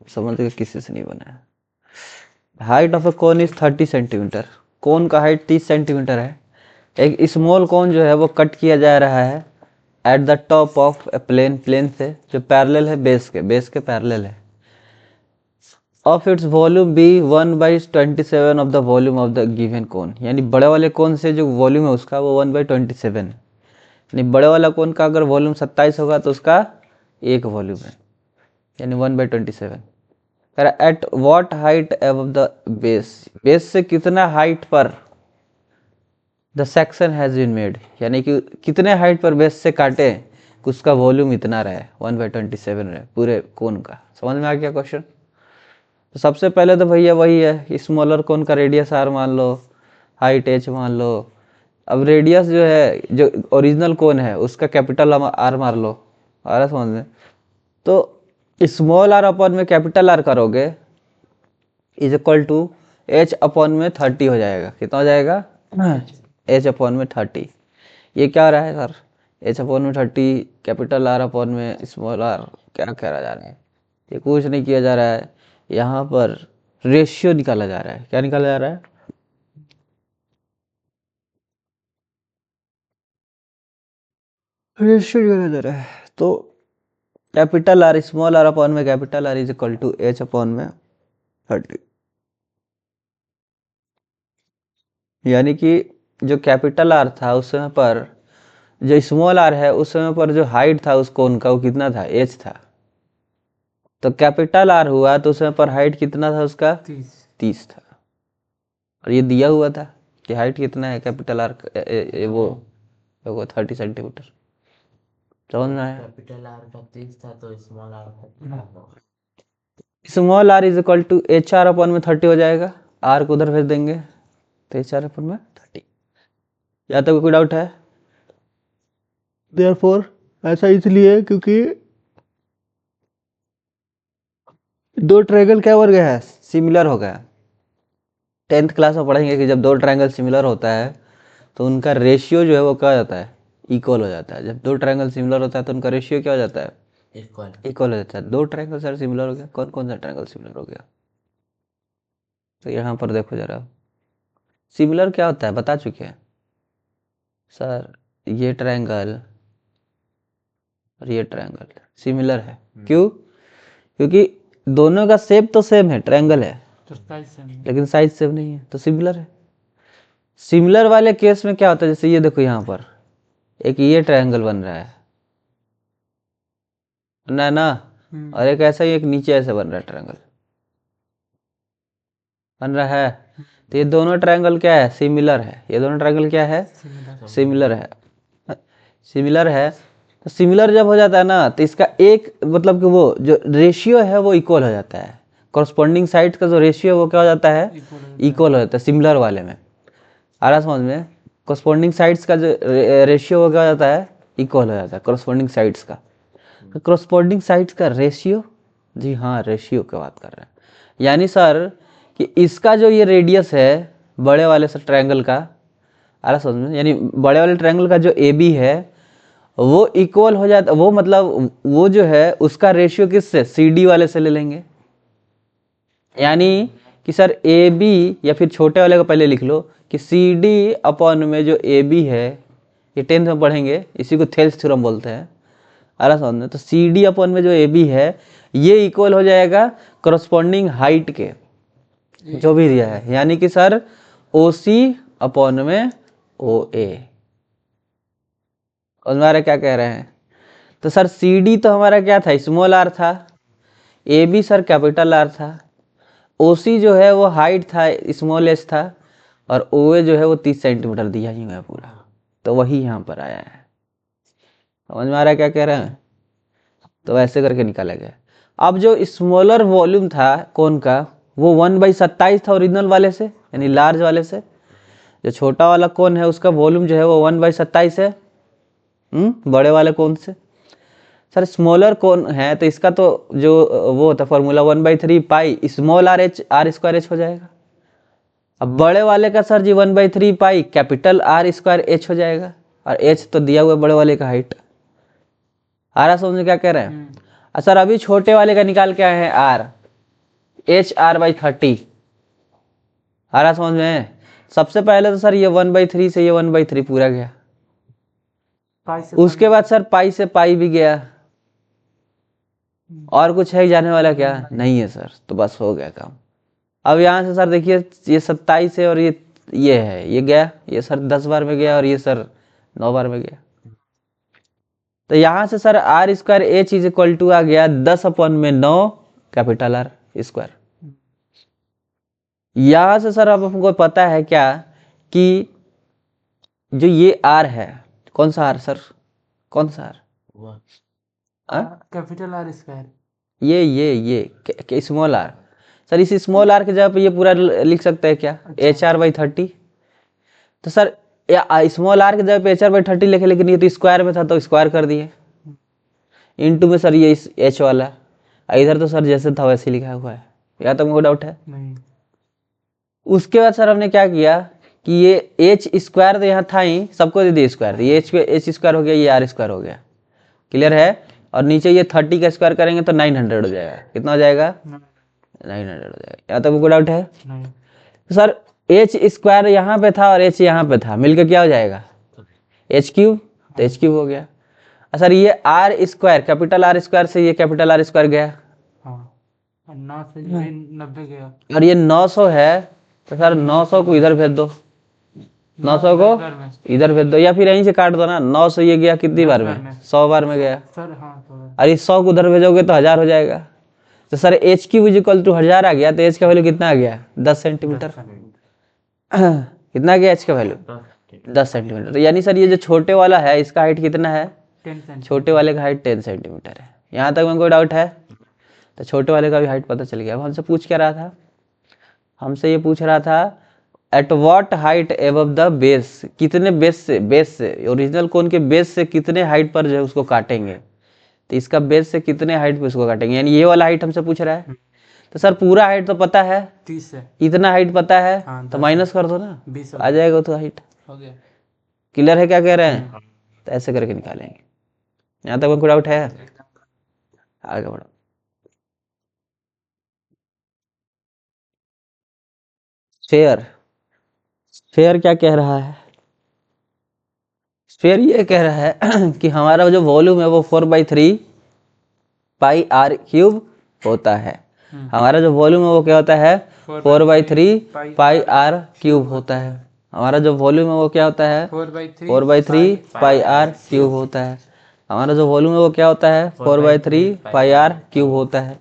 समझ गए, किसी से नहीं बना है। Height of a cone is 30 centimetre. Cone का हाइट 30 सेंटीमीटर है। एक स्मॉल कोन जो है वो कट किया जा रहा है at the top of a plane, plane से जो पैरेलल है बेस के पैरेलल है। Of its volume be 1/27 of the volume of the given cone, यानी बड़े वाले कोन से जो वॉल्यूम है उसका वो 1/27 है। यानी बड़े वाला कोन का अगर वॉल्यूम 27 होगा तो उसका एक वॉल्यूम है, यानी 1/27। At what height above the base, base से कितना हाइट पर the section has been made, यानी कि कितने हाइट पर बेस से काटे कि उसका वॉल्यूम इतना रहे, 1/27 रहे पूरे कोन का। समझ में आ गया क्वेश्चन? तो सबसे पहले तो भैया वही है, स्मॉलर कोन का रेडियस आर मान लो, हाइट एच मान लो। अब रेडियस जो है, जो ओरिजिनल कोन है उसका कैपिटल आर मार लो, आ रहा समझ में? तो स्मॉल आर अपॉन में कैपिटल आर करोगे is equal to H upon में 30 हो जाएगा। कितना हो जाएगा? एच अपॉन में 30। ये क्या हो रहा है सर? एच अपॉन में 30 कैपिटल आर अपॉन में स्मॉल आर, क्या कह रहा जा रहा है? ये कुछ नहीं किया जा रहा है, यहाँ पर रेशियो निकाला जा रहा है। क्या निकाला जा रहा है? रेशियो निकाला जा रहा है। तो capital R small R upon में capital R is equal to H upon में 30। यानी कि जो कैपिटल आर था उस समय पर, जो स्मॉल आर है उस समय पर जो हाइट था उस कोन का वो कितना था? एच था। तो कैपिटल आर हुआ तो उस समय पर हाइट कितना था उसका? 30 था। और ये दिया हुआ था कि हाइट कितना है कैपिटल आर, वो 30 सेंटीमीटर। समझ में आया? कैपिटल आर का 30 था तो स्मॉल आर का small R is equal to H R upon में 30 हो जाएगा। आर को उधर भेज देंगे तो एच आर अपॉन में 30। या तो कोई डाउट है? देयरफॉर ऐसा इसलिए क्योंकि दो ट्रायंगल क्या बन गया है? सिमिलर हो गया। 10th क्लास में पढ़ेंगे कि जब दो ट्रायंगल सिमिलर होता है तो उनका रेशियो जो है वो क्या हो जाता है? इक्वल हो जाता है। जब दो ट्रायंगल सिमिलर होता है तो उनका रेशियो क्या हो जाता है? इक्वल हो जाता है। दो ट्रायंगल सर सिमिलर हो गया, कौन कौन सा ट्रायंगल सिमिलर हो गया? तो यहाँ पर देखो जरा, सिमिलर क्या होता है बता चुके हैं सर। ये ट्रायंगल और ये ट्रायंगल सिमिलर है। क्यों? क्योंकि दोनों का शेप तो सेम है, ट्रायंगल है, लेकिन साइज सेम नहीं है, तो सिमिलर है। सिमिलर वाले केस में क्या होता है? जैसे ये देखो यहाँ पर एक ये ट्रायंगल बन रहा है ना, और एक ऐसा ही एक नीचे ऐसे बन रहा है ट्रायंगल बन रहा है। तो ये दोनों ट्रायंगल क्या है? सिमिलर है। ये दोनों ट्रायंगल क्या है? सिमिलर है। सिमिलर है तो सिमिलर जब हो जाता है ना तो इसका एक मतलब कि वो जो रेशियो है वो इक्वल हो जाता है। कॉरस्पॉन्डिंग साइड का जो रेशियो है वो क्या हो जाता है? इक्वल हो जाता है सिमिलर वाले में। आ रहा समझ में? कॉरस्पॉन्डिंग साइड्स का जो रेशियो वो क्या हो जाता है? इक्वल हो जाता है कॉरस्पॉन्डिंग साइड्स का। तो कॉरस्पॉन्डिंग साइड्स का रेशियो, जी हाँ रेशियो की बात कर रहे हैं। यानी सर कि इसका जो ये रेडियस है बड़े वाले से ट्रायंगल का, आ रहा समझ में? यानी बड़े वाले ट्रायंगल का जो ए बी है वो इक्वल हो जाता, वो मतलब वो जो है उसका रेशियो किससे? सी डी वाले से ले लेंगे। यानी कि सर ए बी, या फिर छोटे वाले को पहले लिख लो कि सी डी अपॉन में जो ए बी है, ये 10th में पढ़ेंगे, इसी को थेल्स थ्योरम बोलते हैं। आ रहा समझ में? तो सी डी अपॉन में जो ए बी है ये इक्वल हो जाएगा करस्पॉन्डिंग हाइट के जो भी दिया है। यानी कि सर ओ सी अपॉन में ओ ए। और हमारा क्या कह रहे हैं? तो सर सी डी तो हमारा क्या था? स्मॉल आर था। A B sir capital R था। ओ सी जो है वो हाइट था, स्मॉल एच था। और ओ ए जो है वो 30 सेंटीमीटर दिया ही है पूरा, तो वही यहाँ पर आया है। समझ में आ रहा है क्या कह रहे हैं? तो ऐसे करके निकाला गया। अब जो स्मॉलर वॉल्यूम था कोन का वो 1/27 था ओरिजिनल वाले से, यानी लार्ज वाले से। जो छोटा वाला कोन है उसका वॉल्यूम जो है वो 1/27 है बड़े वाले कोन से। सर स्मॉलर कोन है तो इसका तो जो वो होता है formula 1/3 pi small R H R square H हो जाएगा। अब बड़े वाले का सर जी 1/3 पाई कैपिटल आर स्क्वायर एच हो जाएगा। और एच तो दिया हुआ है बड़े वाले का हाइट। आ रहा समझ में क्या कह रहे हैं? सर अभी छोटे वाले का निकाल के आए हैं आर, HR/30। आ रहा समझ में? सबसे पहले तो सर ये 1/3 से ये 1/3 पूरा गया, उसके बाद सर पाई से पाई भी गया, और कुछ है जाने वाला क्या? नहीं है सर। तो बस हो गया काम। अब यहाँ से सर देखिए ये 27 है और ये है, ये गया, ये सर 10 बार में गया और ये सर 9 बार में गया। तो यहाँ से sir R square H is equal to आ गया 10/9 कैपिटल R स्क्वायर। यहाँ से सर अब हमको पता है क्या कि जो ये R है, कौन सा R सर? कौन सा R? Capital R square. ये स्मॉल r। सर इस स्मॉल r के जगह पे ये पूरा लिख सकते हैं क्या? HR/30। तो सर स्मॉल r के जगह पे HR/30 लिखे, लेकिन ये तो स्क्वायर में था तो स्क्वायर कर दिए। इनटू में सर ये h वाला, इधर तो सर जैसे था वैसे लिखा हुआ है। या तो मुझे डाउट है? नहीं। उसके बाद सर हमने क्या किया कि ये h स्क्वायर तो यहाँ था ही, सबको दे दिया स्क्वायर, ये h स्क्वायर हो गया, ये r स्क्वायर हो गया। क्लियर है? और नीचे ये 30 का स्क्वायर करेंगे तो 900 हो जाएगा। कितना हो जाएगा? 900 हो जाएगा। यहाँ तक मुझको डाउट है? नहीं। तो सर h स्क्वायर यहाँ पे था और h यहाँ पे था, मिलकर क्या हो जाएगा? h3। तो h3 हो गया। सर ये r square, capital R square से ये कैपिटल R स्क्वायर गया, हाँ। 9 से 90 गया। और ये 900 है, तो सर 900 को इधर भेज दो, 900 को इधर भेज दो, या फिर यहीं से काट दो ना। 900 ये गया कितनी बार में? 100 बार में गया। सर हाँ, अरे 100 को उधर भेजोगे तो 1000 हो जाएगा। तो sir h3 is equal to 1000 आ गया, तो h का वैल्यू कितना आ गया? 10 सेंटीमीटर। कितना आ गया h का वैल्यू? 10 सेंटीमीटर। यानी सर ये जो छोटे वाला है इसका हाइट कितना है? 10 सेंटीमीटर। छोटे वाले का हाइट 10 सेंटीमीटर है। यहाँ तक में कोई डाउट है? तो छोटे वाले का भी हाइट पता चल गया। अब हमसे पूछ क्या रहा था? हमसे ये पूछ रहा था eight what height above the base, कितने बेस से ओरिजिनल कोन के बेस से कितने हाइट पर जो है उसको काटेंगे। तो इसका बेस से कितने हाइट पे उसको काटेंगे, यानी ये वाला हाइट हमसे पूछ रहा है। तो सर पूरा हाइट तो पता है, 30 है। इतना हाइट पता है, हाँ, तो माइनस कर दो ना, 20 आ जाएगा तो हाइट। हो गया। क्लियर है क्या कह रहे हैं? तो ऐसे करके निकालेंगे। यहाँ तक कोई डाउट है? आगे बढ़ो। स्फेयर क्या कह रहा है? स्फेयर ये कह रहा है कि हमारा जो वॉल्यूम है वो 4/3 पाई r क्यूब होता है। हमारा जो वॉल्यूम है वो क्या होता है? 4/3 पाई r क्यूब होता है। हमारा जो वॉल्यूम है वो क्या होता है? 4/3 पाई r क्यूब होता है। हमारा जो वॉल्यूम है वो क्या होता है? 4/3 पाई r क्यूब होता है।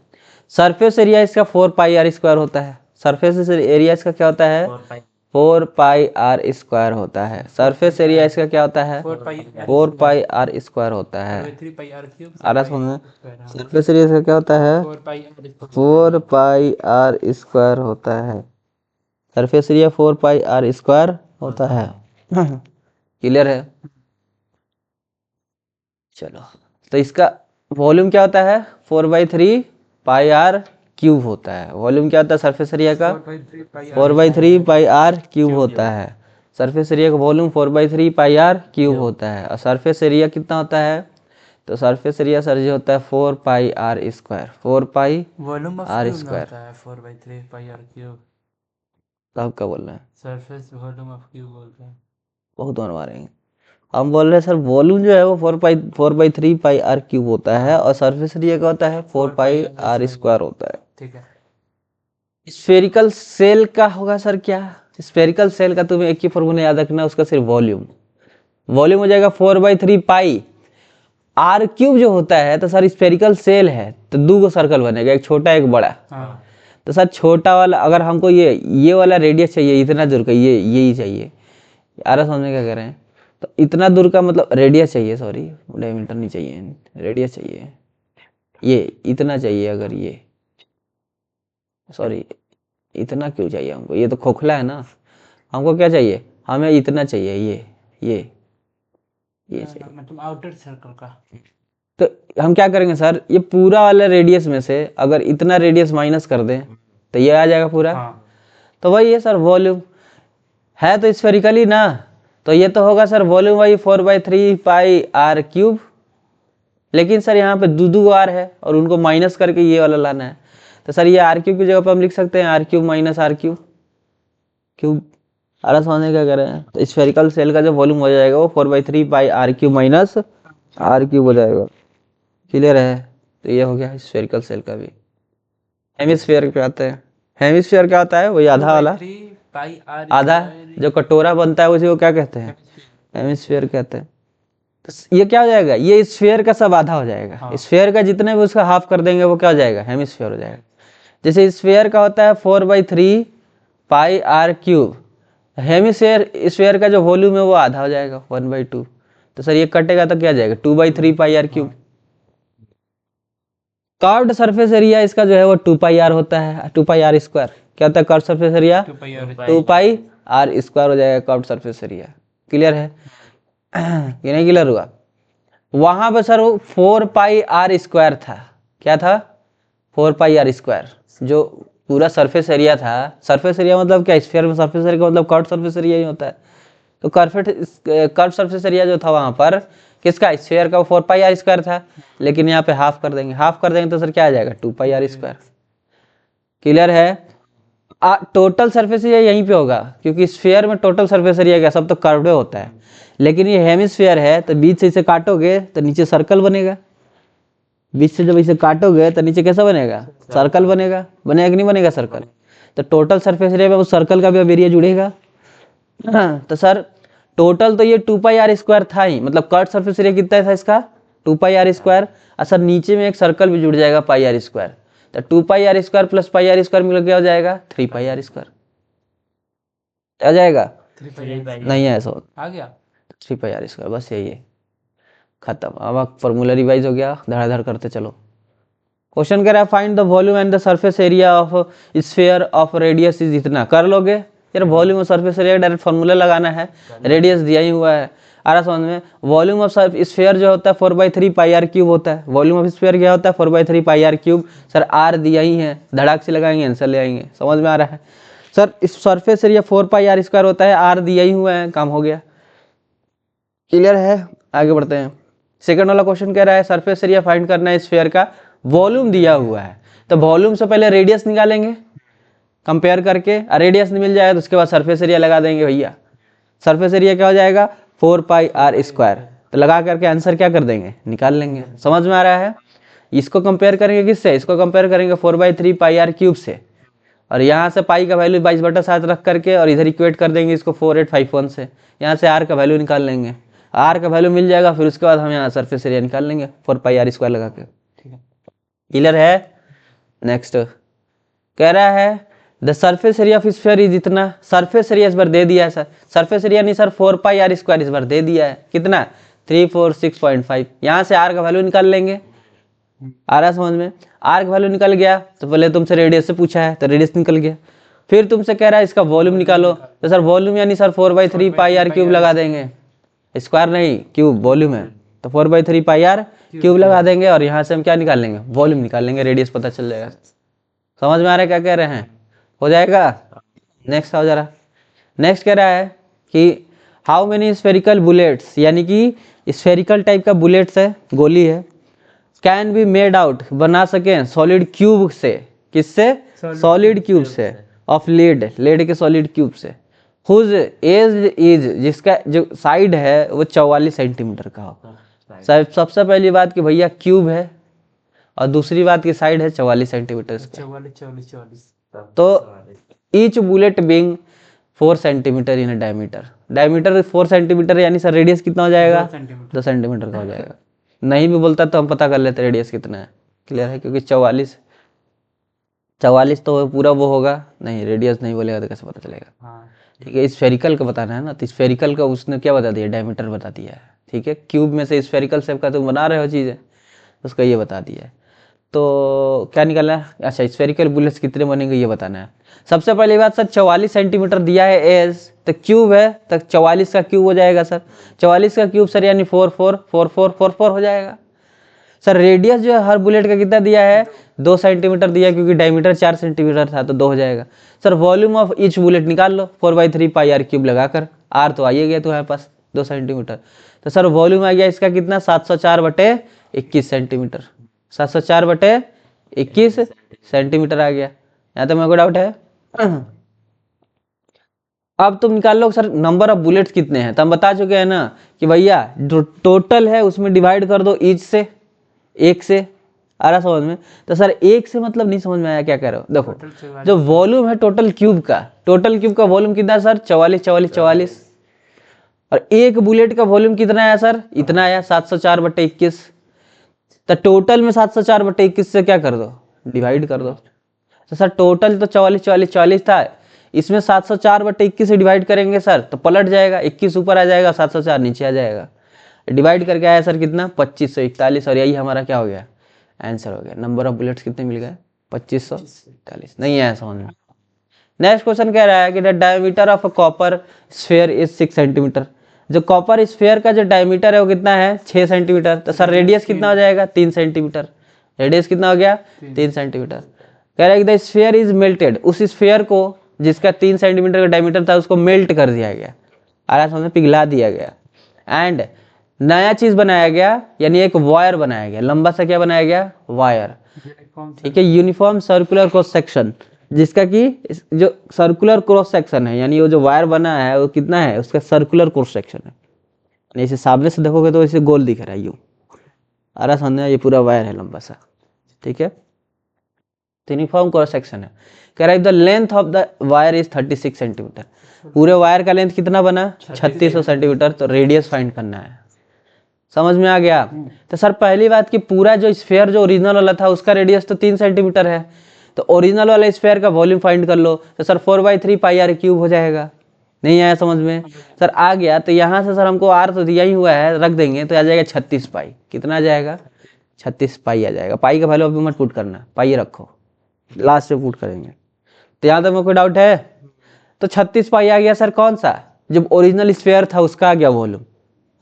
सरफेस एरिया इसका 4 पाई r स्क्वायर होता है। सरफेस एरिया इसका क्या होता है? 4 पाई r स्क्वायर होता है। सरफेस एरिया इसका क्या होता है? 4 पाई r स्क्वायर होता है। आ रहा समझ में? सरफेस एरिया इसका क्या होता है? 4 पाई r स्क्वायर होता है। सरफेस एरिया 4 पाई r स्क्वायर होता है। क्लियर है? चलो, तो इसका वॉल्यूम क्या होता है? 4/3 पाई r क्यूब होता है। वॉल्यूम क्या होता है सरफेस एरिया का? 4/3 पाई r क्यूब होता है। सरफेस एरिया का वॉल्यूम 4/3 पाई r क्यूब होता है। और सरफेस एरिया कितना होता है? तो सरफेस एरिया सर जी होता है 4 पाई r square, 4 pi volume of r cube square. होता है 4/3 पाई आर क्यूब। तो आप क्या बोल रहे हैं? सरफेस वॉल्यूम ऑफ क्यूब बोलते हैं। बहुत बनवा रहे हैं। हम बोल रहे हैं सर वॉल्यूम जो है वो 4/3 पाई r क्यूब होता है, और सरफेस एरिया का होता है 4 पाई r स्क्वायर होता है। ठीक है। स्फेरिकल सेल का होगा सर क्या? स्फेरिकल सेल का तुम्हें एक ही फॉर्मूला याद रखना, उसका सिर्फ वॉल्यूम। वॉल्यूम हो जाएगा 4/3 पाई r क्यूब जो होता है। तो सर स्फेरिकल सेल है तो दो गो सर्कल बनेगा, एक छोटा एक बड़ा। हाँ। तो सर छोटा वाला, अगर हमको ये वाला रेडियस चाहिए इतना दूर का, यही चाहिए। आ रहा समझ में क्या कह रहे हैं? तो इतना दूर का मतलब रेडियस चाहिए, सॉरी डायमीटर नहीं चाहिए, रेडियस चाहिए। ये इतना चाहिए, अगर ये सॉरी इतना क्यों चाहिए हमको? ये तो खोखला है ना। हमको क्या चाहिए? हमें इतना चाहिए, ये चाहिए। मतलब आउटर सर्कल का। तो हम क्या करेंगे सर, ये पूरा वाला रेडियस में से अगर इतना रेडियस माइनस कर दें तो ये आ जाएगा पूरा। हाँ। तो वही है सर वॉल्यूम है, तो स्फेरिकली ना, तो ये तो होगा सर वॉल्यूम वही 4/3 पाई r क्यूब। लेकिन सर यहाँ पे दो r है और उनको माइनस करके ये वाला लाना है। तो सर ये आर क्यूब की जगह पर हम लिख सकते हैं R cube minus R cube cube. आरा समझने क्या कर रहे हैं? तो स्फेरिकल सेल का जो वॉल्यूम हो जाएगा वो 4/3 pi R cube minus R cube हो जाएगा। क्लियर है? तो ये हो गया स्फेरिकल सेल का भी। हेमिस्फीयर क्या आता है? हेमिस्फीयर क्या होता है? वही आधा वाला, 3 पाई आर आधा जो कटोरा बनता है उसी को क्या कहते हैं? हेमिस्फीयर कहते हैं। तो ये क्या हो जाएगा? ये स्फीयर का सब आधा हो जाएगा। हाँ। स्फीयर का जितने भी उसका हाफ कर देंगे वो क्या हो जाएगा? हेमिस्फीयर हो जाएगा। जैसे स्फीयर का होता है 4/3 pi R cube, hemisphere sphere का जो वॉल्यूम है वो आधा हो जाएगा 1/2। तो सर ये कटेगा तो क्या जाएगा? 2/3 pi R cube. Curved surface area इसका जो है वो 2 पाई आर होता है, 2 पाई आर स्क्वायर। क्या होता है curved surface area? 2 pi R square हो जाएगा कर्व्ड सरफेस एरिया। क्लियर है? ये नहीं क्लियर हुआ? वहां पर सर वो 4 पाई आर स्क्वायर था। क्या था? 4 पाई आर स्क्वायर जो पूरा सरफेस एरिया था। सरफेस एरिया मतलब क्या? स्फीयर में सरफेस एरिया का मतलब कर्व सरफेस एरिया ही होता है। तो कर्व सरफेस एरिया जो था वहां पर किसका? स्फीयर का 4 पाई आर स्क्वायर था। लेकिन यहाँ पे हाफ कर देंगे, हाफ कर देंगे तो सर क्या आ जाएगा? 2 पाई आर स्क्वायर। क्लियर है? टोटल सरफेस एरिया यहीं पे होगा क्योंकि स्फीयर में टोटल सरफेस एरिया क्या? सब तो कर्व्ड होता है। लेकिन ये हेमिस्फीयर है तो बीच से इसे काटोगे तो नीचे सर्कल बनेगा। बीच से जब इसे काटोगे तो नीचे कैसा बनेगा? सर्कल बनेगा। बनेगा कि नहीं बनेगा सर्कल? तो टोटल सरफेस एरिया में उस सर्कल का भी अब एरिया जुड़ेगा। तो सर टोटल तो ये 2 पाई आर स्क्वायर था ही, मतलब कर्व सरफेस एरिया कितना था इसका? 2 पाई आर स्क्वायर। और सर नीचे में एक सर्कल भी जुड़ जाएगा पाई आर स्क्वायर। तो 2 pi R square plus pi R square मिलकर क्या हो जाएगा? 3 पाई आर स्क्वायर। आ जाएगा? नहीं है ऐसा, आ गया 3 पाई आर स्क्वायर, बस यही है, खत्म। अब फॉर्मूला रिवाइज हो गया, धड़ाधड़ करते चलो। क्वेश्चन कह रहा है find the volume and the surface area of sphere of radius is इतना। कर लोगे यार? वॉल्यूम और सरफेस एरिया डायरेक्ट फॉर्मूला लगाना है, रेडियस दिया ही हुआ है। आ रहा समझ में? वॉल्यूम ऑफ स्फीयर जो होता है 4/3 पाई आर क्यूब होता है। वॉल्यूम ऑफ स्फीयर क्या होता है? 4/3 pi R cube. Sir are दिया ही है, धड़ाक से लगाएंगे आंसर ले आएंगे। समझ में आ रहा है? सर इस surface area 4 pi R square होता है, आर दिया ही हुआ है, काम हो गया। क्लियर है? आगे बढ़ते हैं। सेकंड वाला क्वेश्चन कह रहा है सरफेस एरिया फाइंड करना है स्फीयर का, वॉल्यूम दिया हुआ है। तो वॉल्यूम से पहले रेडियस निकालेंगे कंपेयर करके, रेडियस नहीं मिल जाएगा तो उसके बाद सरफेस एरिया लगा देंगे भैया। सरफेस एरिया क्या हो जाएगा? 4 पाई आर स्क्वायर। तो लगा करके आंसर क्या कर देंगे? निकाल लेंगे। समझ में आ रहा है? इसको कंपेयर करेंगे किससे? इसको कंपेयर करेंगे 4/3 पाई आर क्यूब से। और यहाँ से पाई का वैल्यू 22/7 रख करके और इधर इक्वेट कर देंगे इसको 4851 से। यहाँ से आर का वैल्यू निकाल लेंगे, आर का वैल्यू मिल जाएगा, फिर उसके बाद हम यहाँ सरफेस एरिया निकाल लेंगे 4 पाई आर स्क्वायर लगा के। क्लियर है? नेक्स्ट कह रहा है the surface area of sphere is इतना। सरफेस एरिया इस बार दे दिया है सर, सरफेस एरिया नहीं सर 4 पाई आर स्क्वायर इस बार दे दिया है। कितना? 346.5। यहाँ से आर का वैल्यू निकाल लेंगे। आ रहा है समझ में? आर का वैल्यू निकल गया तो पहले तुमसे रेडियस से पूछा है तो रेडियस निकल गया। फिर तुमसे कह रहा है इसका वॉल्यूम निकालो, तो सर वॉल्यूम यानी सर 4/3 पाई आर क्यूब लगा देंगे। स्क्वायर नहीं, क्यूब वॉल्यूम है तो 4/3 पाई आर क्यूब लगा देंगे और यहाँ से हम क्या निकाल लेंगे? वॉल्यूम निकाल लेंगे, रेडियस पता चल जाएगा। समझ में आ रहा है क्या कह रहे हैं? हो जाएगा? नेक्स्ट आओ जरा। नेक्स्ट कह रहा है कि हाउ मेनी स्फेरिकल बुलेट्स, यानी कि स्फेरिकल टाइप का बुलेट्स है, गोली है, कैन बी मेड आउट, बना सके सॉलिड क्यूब से। किससे? सॉलिड क्यूब से, ऑफ लीड, लीड के सॉलिड क्यूब से। हुज एज इज, जिसका जो साइड है वो 44 सेंटीमीटर का हो। सबसे पहली बात कि भैया क्यूब है और दूसरी बात की साइड है 44 सेंटीमीटर का। 44 तो each bullet being 4 centimetre in diameter. Diameter 4 centimetre यानी सर रेडियस कितना हो जाएगा? 2 सेंटीमीटर का हो जाएगा। नहीं भी बोलता तो हम पता कर लेते रेडियस कितना है। क्लियर है? क्योंकि 44 तो पूरा वो होगा नहीं, रेडियस नहीं बोलेगा तो कैसे पता चलेगा? ठीक है, स्फेरिकल का बताना है ना, तो स्फेरिकल का उसने क्या बता दिया? डायमीटर बता दिया है। ठीक है, क्यूब में से स्फेरिकल शेप का तुम बना रहे हो चीज़ें, उसका ये बता दिया है। तो क्या निकालना है? अच्छा, स्फेरिकल बुलेट्स कितने बनेंगे ये बताना है। सबसे पहली बात सर 44 सेंटीमीटर दिया है एज, तो क्यूब है तो 44 का क्यूब हो जाएगा सर। 44 का क्यूब सर यानी 4 4 4 4 4 4 हो जाएगा सर। रेडियस जो है हर बुलेट का कितना दिया है? 2 सेंटीमीटर दिया है, क्योंकि डायमीटर 4 सेंटीमीटर था तो 2 हो जाएगा sir. Volume of each bullet निकाल लो 4/3 पाई आर क्यूब लगाकर, आर तो आइए गया तुम्हारे पास 2 सेंटीमीटर। तो सर वॉल्यूम आ गया इसका कितना? 704/21 सेंटीमीटर। 704/21 21 सेंटीमीटर आ गया। यहाँ तो मेरे को डाउट है। अब तुम निकाल लो सर नंबर ऑफ बुलेट्स कितने हैं, तो हम बता चुके हैं ना कि भैया जो टोटल है उसमें डिवाइड कर दो ईच से, एक से। आ रहा समझ में? तो सर एक से मतलब नहीं समझ में आया, क्या कह रहे हो? देखो जो वॉल्यूम है टोटल क्यूब का वॉल्यूम कितना है सर? 44 44 44। और एक बुलेट का वॉल्यूम कितना है सर? इतना आया 704/21। तो टोटल में 704/21 से क्या कर दो? डिवाइड कर दो। तो सर टोटल तो 44 44 44 था, इसमें 704/21 से डिवाइड करेंगे सर तो पलट जाएगा, 21 ऊपर आ जाएगा, 704 नीचे आ जाएगा। डिवाइड करके आया सर कितना? 2541। और यही हमारा क्या हो गया? आंसर हो गया। नंबर ऑफ बुलेट्स कितने मिल गए? 2541। नहीं आया समझ में? नेक्स्ट क्वेश्चन कह रहा है कि the diameter of a copper sphere is 6 centimetre. जो कॉपर स्फीयर का जो डायमीटर है वो कितना है? 6 सेंटीमीटर। तो सर रेडियस कितना हो जाएगा? 3 सेंटीमीटर। रेडियस कितना हो गया? 3 सेंटीमीटर। कह रहा है कि द स्फीयर इज मेल्टेड। उस स्फीयर को जिसका 3 सेंटीमीटर का डायमीटर था उसको मेल्ट कर दिया गया, आराम समझ, पिघला दिया गया। एंड नया चीज बनाया गया, यानी एक वायर बनाया गया, लंबा सा क्या बनाया गया? वायर। ठीक है, यूनिफॉर्म सर्कुलर क्रॉस सेक्शन, जिसका कि जो सर्कुलर क्रॉस सेक्शन है, यानी वो जो वायर बना है वो कितना है? उसका सर्कुलर क्रॉस सेक्शन है। इसे सामने से देखोगे तो इसे गोल दिख रहा है यूं, आराम समझना, ये पूरा वायर है लंबा सा। ठीक है, तो यूनिफॉर्म क्रॉस सेक्शन है। कह रहा है the length of the wire is 36 centimetre. पूरे वायर का लेंथ कितना बना? 3600 सेंटीमीटर। तो रेडियस फाइंड करना है। समझ में आ गया? तो सर पहली बात कि पूरा जो स्फीयर जो ओरिजिनल वाला था उसका रेडियस तो 3 सेंटीमीटर है, तो ओरिजिनल वाला स्फीयर का वॉल्यूम फाइंड कर लो। तो सर 4/3πr³ हो जाएगा। नहीं आया समझ में? सर आ गया, तो यहाँ से सर हमको आर तो दिया ही हुआ है, रख देंगे तो आ जाएगा 36π। कितना आ जाएगा? 36π आ जाएगा। पाई का वैल्यू अभी मत पुट करना, पाई रखो, लास्ट में पुट करेंगे। तो यहाँ तक में कोई डाउट है? तो 36π आ गया सर। कौन सा? जब ओरिजिनल स्फीयर था उसका आ गया वॉल्यूम।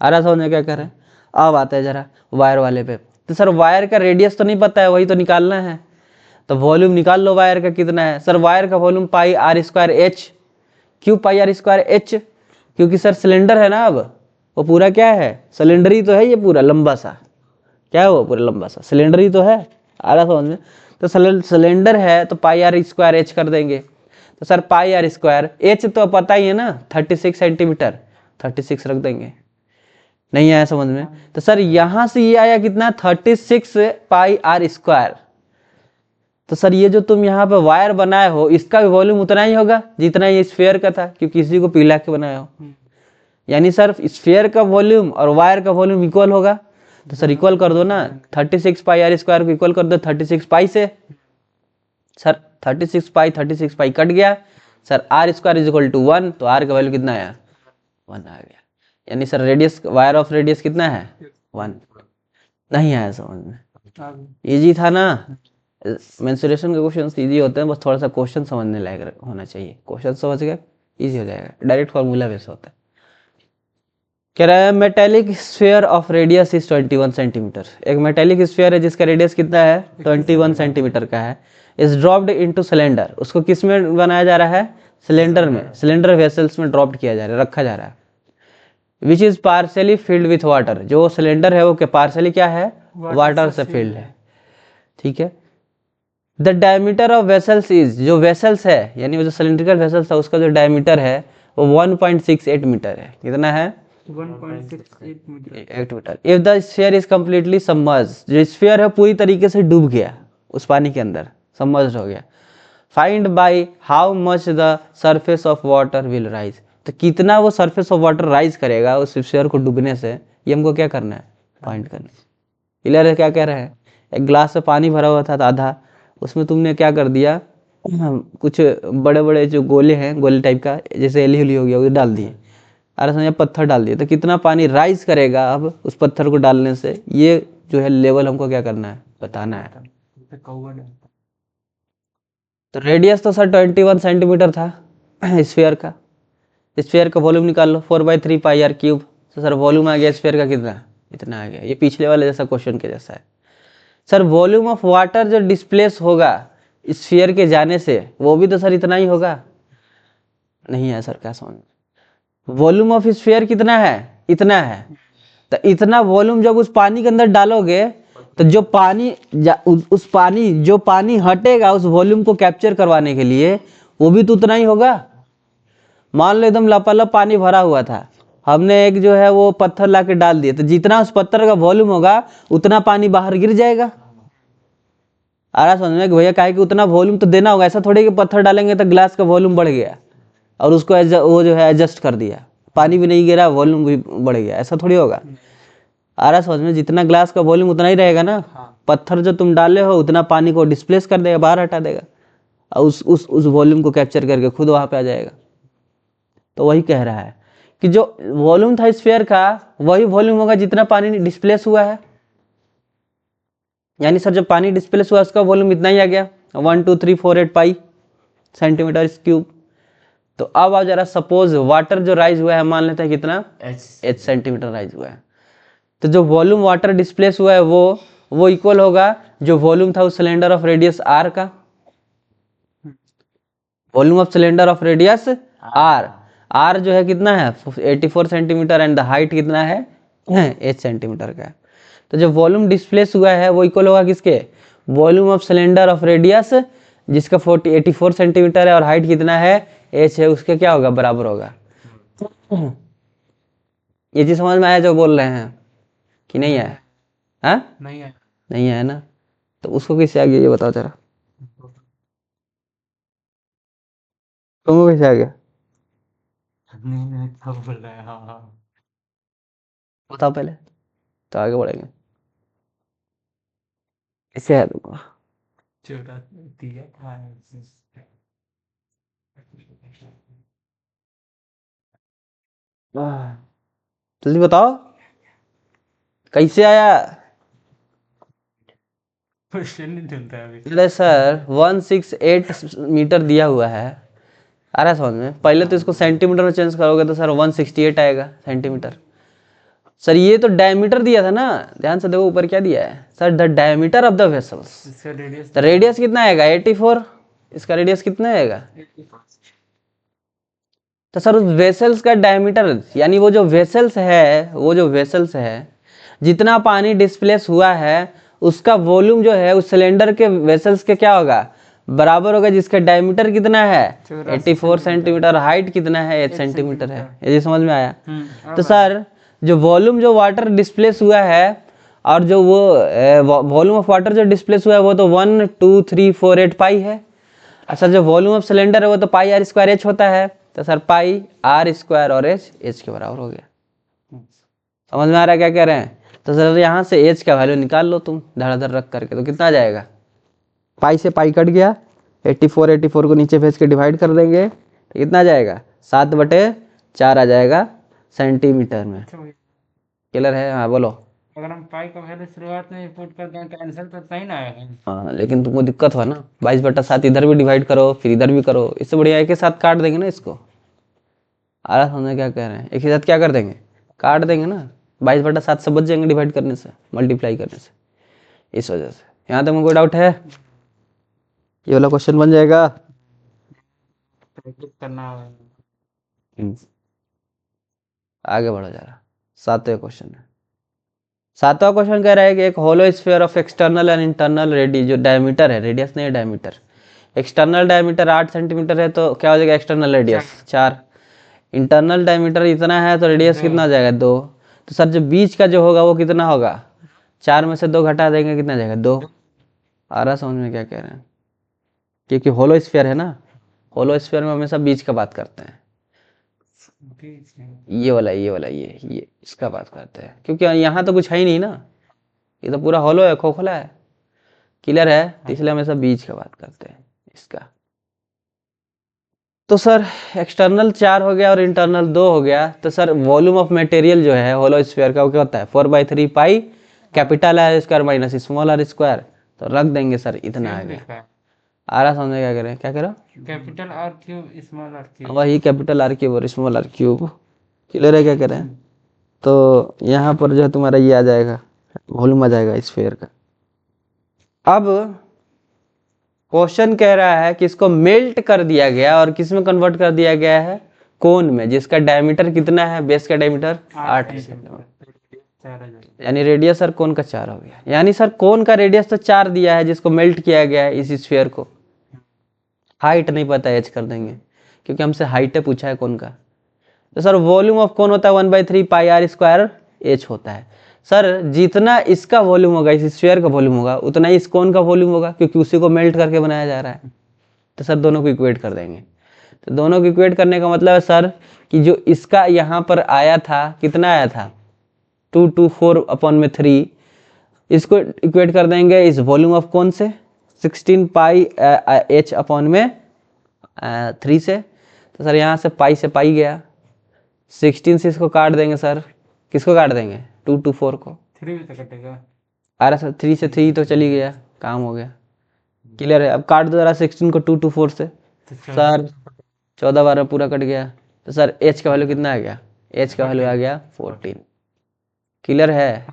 आ रहा समझ में क्या कर रहे हैं? अब आता है जरा वायर वाले पे। तो सर वायर का रेडियस तो नहीं पता है, वही तो निकालना है। तो वॉल्यूम निकाल लो वायर का कितना है। सर वायर का वॉल्यूम πr²h। क्यों πr²h? क्योंकि सर सिलेंडर है ना, अब वो पूरा क्या है? सिलेंडर ही तो है, ये पूरा लंबा सा क्या है? वो पूरा लंबा सा सिलेंडर ही तो है। आ रहा समझ में? तो सिलेंडर है तो πr² कर देंगे। तो सर πr²h तो पता ही है ना, 36 सेंटीमीटर, 36 रख देंगे। नहीं आया समझ में? तो सर यहां से ये आया कितना? 36πr²। तो सर ये जो तुम यहाँ पे वायर बनाए हो इसका भी वॉल्यूम उतना ही होगा जितना ये स्फीयर का था, क्योंकि इसी को पिघला के बनाया हो। यानी सर स्फीयर का वॉल्यूम और वायर का वॉल्यूम इक्वल होगा। तो सर इक्वल कर दो ना, 36πr² को इक्वल कर दो 36π से। सर 36π कट गया। सर r² = 1, तो r का वैल्यू कितना आया? 1 आ गया। यानी sir radius, wire of radius कितना है? 1। नहीं आया समझ में? इजी था ना? मेंसुरेशन के क्वेश्चन इजी होते हैं, बस थोड़ा सा क्वेश्चन समझने लायक होना चाहिए। क्वेश्चन समझ गए, इजी हो जाएगा, डायरेक्ट फॉर्मूला वैसे होता है। कह रहा है metallic sphere of radius is 21 centimetre. एक मेटेलिक स्फीयर है जिसका रेडियस कितना है? 21 सेंटीमीटर का है। Is dropped into cylinder. उसको किस में बनाया जा रहा है? सिलेंडर में, सिलेंडर वेसल्स में ड्रॉप्ड किया जा रहा है, रखा जा रहा है। Which is partially filled with water. जो सिलेंडर है वो पार्शियली क्या है? वाटर से फिल्ड है। ठीक है। The diameter of vessels is, जो वेसल्स है यानी वो जो सिलेंड्रिकल वेसल्स है उसका जो डायमीटर है वो 1.68 मीटर है। कितना है? 1.68 metre. If the sphere is completely submerge. जो स्फीयर है पूरी तरीके से डूब गया उस पानी के अंदर, सबमर्ज हो गया। Find by how much the surface of water will rise. तो कितना वो सरफेस ऑफ वाटर राइज करेगा उस स्फीयर को डूबने से, ये हमको क्या करना है? फाइंड करना है। क्लियर है क्या कह रहे हैं? एक ग्लास में पानी भरा हुआ था आधा, उसमें तुमने क्या कर दिया, कुछ बड़े बड़े जो गोले हैं, गोले टाइप का जैसे एली उली हो गया, वो डाल दिए। अरे समझ, पत्थर डाल दिए, तो कितना पानी राइज करेगा अब उस पत्थर को डालने से, ये जो है लेवल हमको क्या करना है? बताना है। तो रेडियस तो सर 21 सेंटीमीटर था स्फीयर का। स्फीयर का वॉल्यूम निकाल लो, 4/3πr³। तो सर वॉल्यूम आ गया स्फीयर का कितना? इतना आ गया। ये पिछले वाले जैसा क्वेश्चन के जैसा है। सर वॉल्यूम ऑफ वाटर जो डिस्प्लेस होगा स्फीयर के जाने से वो भी तो सर इतना ही होगा। नहीं है सर, क्या समझ? वॉल्यूम ऑफ स्फीयर कितना है? इतना है। तो इतना वॉल्यूम जब उस पानी के अंदर डालोगे तो जो पानी उस पानी जो पानी हटेगा उस वॉल्यूम को कैप्चर करवाने के लिए वो भी तो उतना ही होगा। मान लो एकदम लपालप पानी भरा हुआ था, हमने एक जो है वो पत्थर ला के डाल दिया, तो जितना उस पत्थर का वॉल्यूम होगा उतना पानी बाहर गिर जाएगा। आ रहा समझ में कि भैया काहे कि उतना वॉल्यूम तो देना होगा, ऐसा थोड़ी कि पत्थर डालेंगे तो ग्लास का वॉल्यूम बढ़ गया और उसको वो जो है एडजस्ट कर दिया, पानी भी नहीं गिरा वॉल्यूम भी बढ़ गया, ऐसा थोड़ी होगा। आ रहा समझ में, जितना ग्लास का वॉल्यूम उतना ही रहेगा ना। पत्थर जो तुम डाले हो उतना पानी को डिस्प्लेस कर देगा, बाहर हटा देगा और उस वॉल्यूम को कैप्चर करके खुद वहां पे आ जाएगा। तो वही कह रहा है कि जो वॉल्यूम था स्फीयर का वही वॉल्यूम होगा जितना पानी डिस्प्लेस हुआ है। यानी सर जब पानी डिस्प्लेस हुआ उसका वॉल्यूम इतना ही आ गया 12348 पाई सेंटीमीटर क्यूब। तो अब आप जरा सपोज वाटर जो राइज हुआ है मान लेते हैं कितना h सेंटीमीटर राइज हुआ है, तो जो वॉल्यूम वाटर डिस्प्लेस हुआ है वो इक्वल होगा जो वॉल्यूम था उस सिलेंडर ऑफ रेडियस r का। Volume of cylinder of radius r जो है कितना है 84 सेंटीमीटर एंड द हाइट कितना है h सेंटीमीटर का। तो जो वॉल्यूम डिस्प्लेस हुआ है वो इक्वल होगा किसके, volume of cylinder of radius जिसका 84 सेंटीमीटर है और हाइट कितना है h है, उसके क्या होगा बराबर होगा। ये चीज समझ में आया जो बोल रहे हैं कि नहीं आया? हाँ नहीं आया ना, तो उसको कैसे आ गया ये बताओ जरा, तुमको कैसे आ गया नहीं सब बोल रहा है। हाँ बताओ पहले, तो आगे बढ़ेंगे। कैसे आया तुमको? चोरा दिया था जल्दी बताओ कैसे आया। क्वेश्चन नहीं चलता है अभी। अरे सर 168 मीटर दिया हुआ है, आ रहा है समझ में। पहले तो इसको सेंटीमीटर में चेंज करोगे तो सर 168 आएगा सेंटीमीटर। सर ये तो डायमीटर दिया था ना, ध्यान से देखो ऊपर क्या दिया है sir, the diameter of the vessels. इसका रेडियस तो रेडियस कितना आएगा 84, इसका रेडियस कितना आएगा। तो सर उस वेसल्स का डायमीटर यानी वो जो वेसल्स है जितना पानी डिस्प्लेस हुआ है उसका वॉल्यूम जो है उस सिलेंडर के वेसल्स के क्या होगा बराबर होगा, जिसका डायमीटर कितना है 84 सेंटीमीटर, हाइट कितना है 8 सेंटीमीटर है। ये समझ में आया? तो सर जो वॉल्यूम जो वाटर डिस्प्लेस हुआ है और जो वो वॉल्यूम ऑफ वाटर जो डिस्प्लेस हुआ है वो तो 12348 पाई है। सर जो वॉल्यूम ऑफ सिलेंडर है वो तो पाई आर स्क्वायर एच होता है, तो सर पाई आर स्क्वायर और एच के बराबर हो गया। समझ में आ रहा है क्या कह रहे हैं? तो सर यहाँ से एच का वैल्यू निकाल लो तुम धड़ाधड़ रख करके, तो कितना आ जाएगा, पाई से पाई कट गया, 84 को नीचे भेज के डिवाइड कर देंगे तो कितना आ जाएगा 7/4 आ जाएगा सेंटीमीटर में। क्लियर है? हाँ बोलो। अगर हम पाई का वैल्यू शुरुआत में पुट कर दें तो आंसर तो सही ना आएगा। हाँ लेकिन तुमको दिक्कत हुआ ना, 22/7 इधर भी डिवाइड करो फिर इधर भी करो, इससे बढ़िया एक के साथ काट देंगे ना इसको। आ रहा समझे क्या कह रहे हैं, एक ही साथ क्या कर देंगे काट देंगे ना, 22/7 से बच जाएंगे डिवाइड करने से, मल्टीप्लाई करने से। इस वजह से यहाँ तक कोई डाउट है? ये वाला क्वेश्चन बन जाएगा। प्रैक्टिस करना है। आगे बढ़ो जरा, 7वां क्वेश्चन है। 7वां क्वेश्चन कह रहा है कि एक hollow sphere of external and internal radius, जो डायमीटर है, रेडियस नहीं है डायमीटर, एक्सटर्नल डायमीटर 8 सेंटीमीटर है तो क्या हो जाएगा एक्सटर्नल रेडियस 4, इंटरनल डायमीटर इतना है तो रेडियस कितना हो जाएगा 2। तो सर जो बीच का जो होगा वो कितना होगा, 4 में से 2 घटा देंगे कितना जाएगा 2। आ रहा समझ में क्या कह रहे हैं? क्योंकि होलो स्फीयर है ना, होलो स्फीयर में हमेशा बीच का बात करते हैं, ये वाला ये इसका बात करते हैं, क्योंकि यहाँ तो कुछ है ही नहीं ना, ये तो पूरा होलो है, खोखला है। क्लियर है? तो इसलिए हमेशा बीच का बात करते हैं इसका। तो सर एक्सटर्नल 4 हो गया और इंटरनल 2 हो गया, तो सर वॉल्यूम ऑफ मटेरियल जो है होलो स्फीयर का वो क्या होता है 4/3 pi capital R square minus small R square. तो रख देंगे सर इतना आ गया। आ रहा समझे क्या करें, क्या करो capital R cube small R cube, वही कैपिटल आर क्यूब और स्मॉल आर क्यूब। क्लियर है क्या करें? तो यहाँ पर जो है तुम्हारा ये आ जाएगा वॉल्यूम आ जाएगा स्फीयर का। अब क्वेश्चन कह रहा है कि इसको मेल्ट कर दिया गया और किस में कन्वर्ट कर दिया गया है, कोन में, जिसका डायमीटर कितना है, बेस का डायमीटर 8 है। 4 आ जाएगा। यानी रेडियस सर कोन का 4 हो गया। यानी सर कोन का रेडियस तो 4 दिया है जिसको मेल्ट किया गया है इस स्फीयर को। हाइट नहीं पता एच कर देंगे क्योंकि हमसे हाइट पूछा है कोन का। तो सर वॉल्यूम ऑफ कोन होता है 1/3 पाई आर स्क्वायर एच होता है। सर जितना इसका वॉल्यूम होगा इस स्फीयर का वॉल्यूम होगा उतना ही इस कोन का वॉल्यूम होगा क्योंकि उसी को मेल्ट करके बनाया जा रहा है। तो सर दोनों को इक्वेट कर देंगे। तो दोनों को इक्वेट करने का मतलब है सर कि जो इसका यहाँ पर आया था कितना आया था 224/3 इसको इक्वेट कर देंगे इस वॉल्यूम ऑफ कोन से 16 पाई h/3 से। तो सर यहाँ से पाई गया 16 से इसको काट देंगे सर। किसको काट देंगे 224 को। 3 भी तो कटेगा। अरे सर 3 से 3 तो चली गया काम हो गया। क्लियर है। अब काट दो जरा 16 को 224 से। तो सर 14 12 पूरा कट गया। तो सर एच का वैल्यू कितना आ गया एच का वैल्यू आ गया 14। क्लियर है।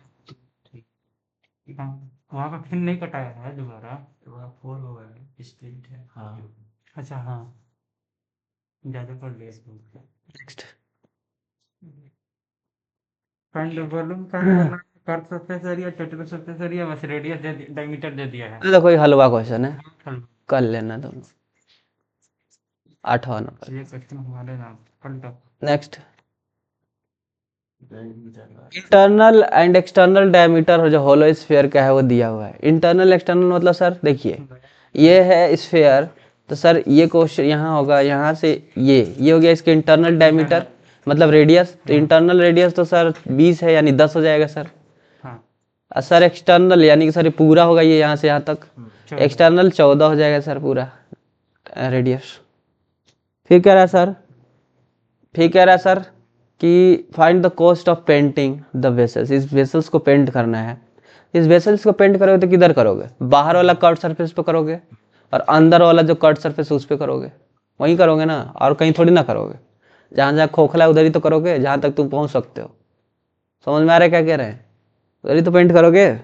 वहाँ पे फिर नहीं कटाया है दोबारा। वहाँ 4 होगा डिस्टिंक्ट है। हाँ अच्छा हाँ ज़्यादा पढ़ लिया इसको। नेक्स्ट फाइंड द वॉल्यूम का curve surface area total surface area बस रेडियस डायमीटर दे दिया है। तो कोई हलवा क्वेश्चन है चल कर लेना तुम 8वां नंबर। ये क्वेश्चन हमारे नाम पढ़ लो। Next internal and external diameter जो होलो स्फीयर का है वो दिया हुआ है। इंटरनल एक्सटर्नल मतलब सर देखिए ये है स्फीयर। तो सर ये क्वेश्चन यहाँ होगा यहाँ से ये हो गया इसके इंटरनल डायमीटर मतलब रेडियस। तो इंटरनल रेडियस तो सर 20 है यानी 10 हो जाएगा सर। हाँ और सर एक्सटर्नल यानी कि सर ये पूरा होगा ये यहाँ से यहाँ तक। एक्सटर्नल 14 हो जाएगा सर पूरा रेडियस। फिर कह रहा है सर कि find the cost of painting the vessels. इस वेसल्स को पेंट करना है। इस वेसल्स को पेंट करोगे तो किधर करोगे बाहर वाला कर्व सरफेस पे करोगे और अंदर वाला जो कर्व सरफेस है उस पे करोगे। वहीं करोगे ना और कहीं थोड़ी ना करोगे। जहाँ जहाँ खोखला है उधर ही तो करोगे जहाँ तक तुम पहुँच सकते हो। समझ में आ रहा है क्या कह रहे हैं उधर ही तो पेंट करोगे।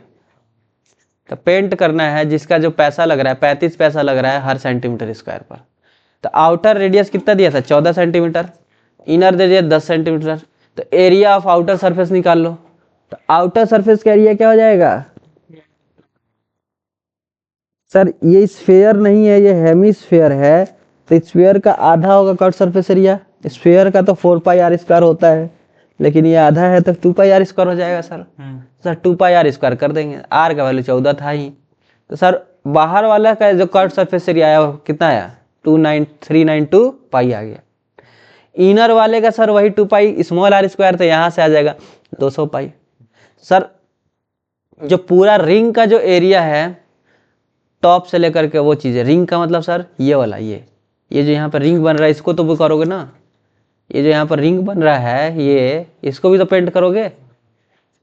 तो पेंट करना है जिसका जो पैसा लग रहा है 35 पैसा लग रहा है हर सेंटीमीटर स्क्वायर पर। तो आउटर रेडियस कितना दिया था 14 सेंटीमीटर इनर दे दिया 10 सेंटीमीटर। तो एरिया ऑफ आउटर सरफेस निकाल लो। तो आउटर सरफेस का एरिया क्या हो जाएगा सर ये स्फीयर नहीं है ये हेमिस्फीयर है। तो स्फीयर का आधा होगा कर्व सरफेस एरिया। स्फीयर का तो 4 पाई आर स्क्वायर होता है लेकिन ये आधा है तो 2 पाई आर स्क्वायर हो जाएगा sir. Sir 2 pi R square कर देंगे आर का वैल्यू 14 था ही। तो सर बाहर वाला का जो कर्व सरफेस एरिया आया वो कितना आया 29392 पाई आ गया। इनर वाले का सर वही 2 पाई स्मॉल आर स्क्वायर तो यहाँ से आ जाएगा 200 पाई। सर जो पूरा रिंग का जो एरिया है टॉप से लेकर के वो चीज़ है। रिंग का मतलब सर ये वाला ये जो यहाँ पर रिंग बन रहा है इसको तो वो करोगे ना। ये जो यहाँ पर रिंग बन रहा है ये इसको भी तो पेंट करोगे।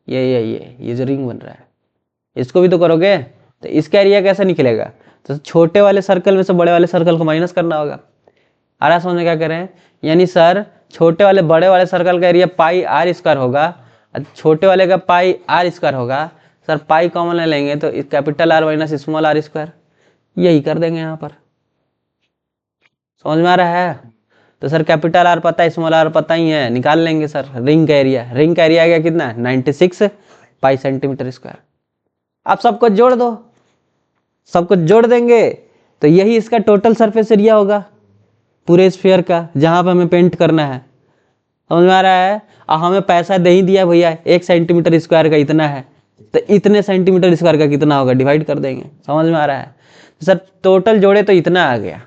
ये जो रिंग बन रहा है इसको भी तो करोगे। तो इसका एरिया कैसे निकलेगा तो छोटे वाले सर्कल में से बड़े वाले सर्कल को माइनस करना होगा। आ रहा समझ में क्या कर रहे हैं। यानी सर छोटे वाले बड़े वाले सर्कल का एरिया पाई आर स्क्वायर होगा छोटे वाले का पाई आर स्क्वायर होगा। सर पाई कॉमन ले लेंगे तो capital R minus small R square यही कर देंगे यहाँ पर। समझ में आ रहा है। तो सर कैपिटल आर पता है स्मॉल आर पता ही है निकाल लेंगे सर। रिंग का एरिया आ गया कितना 96 पाई सेंटीमीटर स्क्वायर। आप सबको जोड़ दो सबको जोड़ देंगे तो यही इसका टोटल सरफेस एरिया होगा पूरे स्फीयर का जहाँ पर हमें पेंट करना है। समझ में आ रहा है। और हमें पैसा दे ही दिया भैया 1 सेंटीमीटर स्क्वायर का इतना है तो इतने सेंटीमीटर स्क्वायर का कितना होगा डिवाइड कर देंगे। समझ में आ रहा है। तो सर टोटल जोड़े तो इतना आ गया।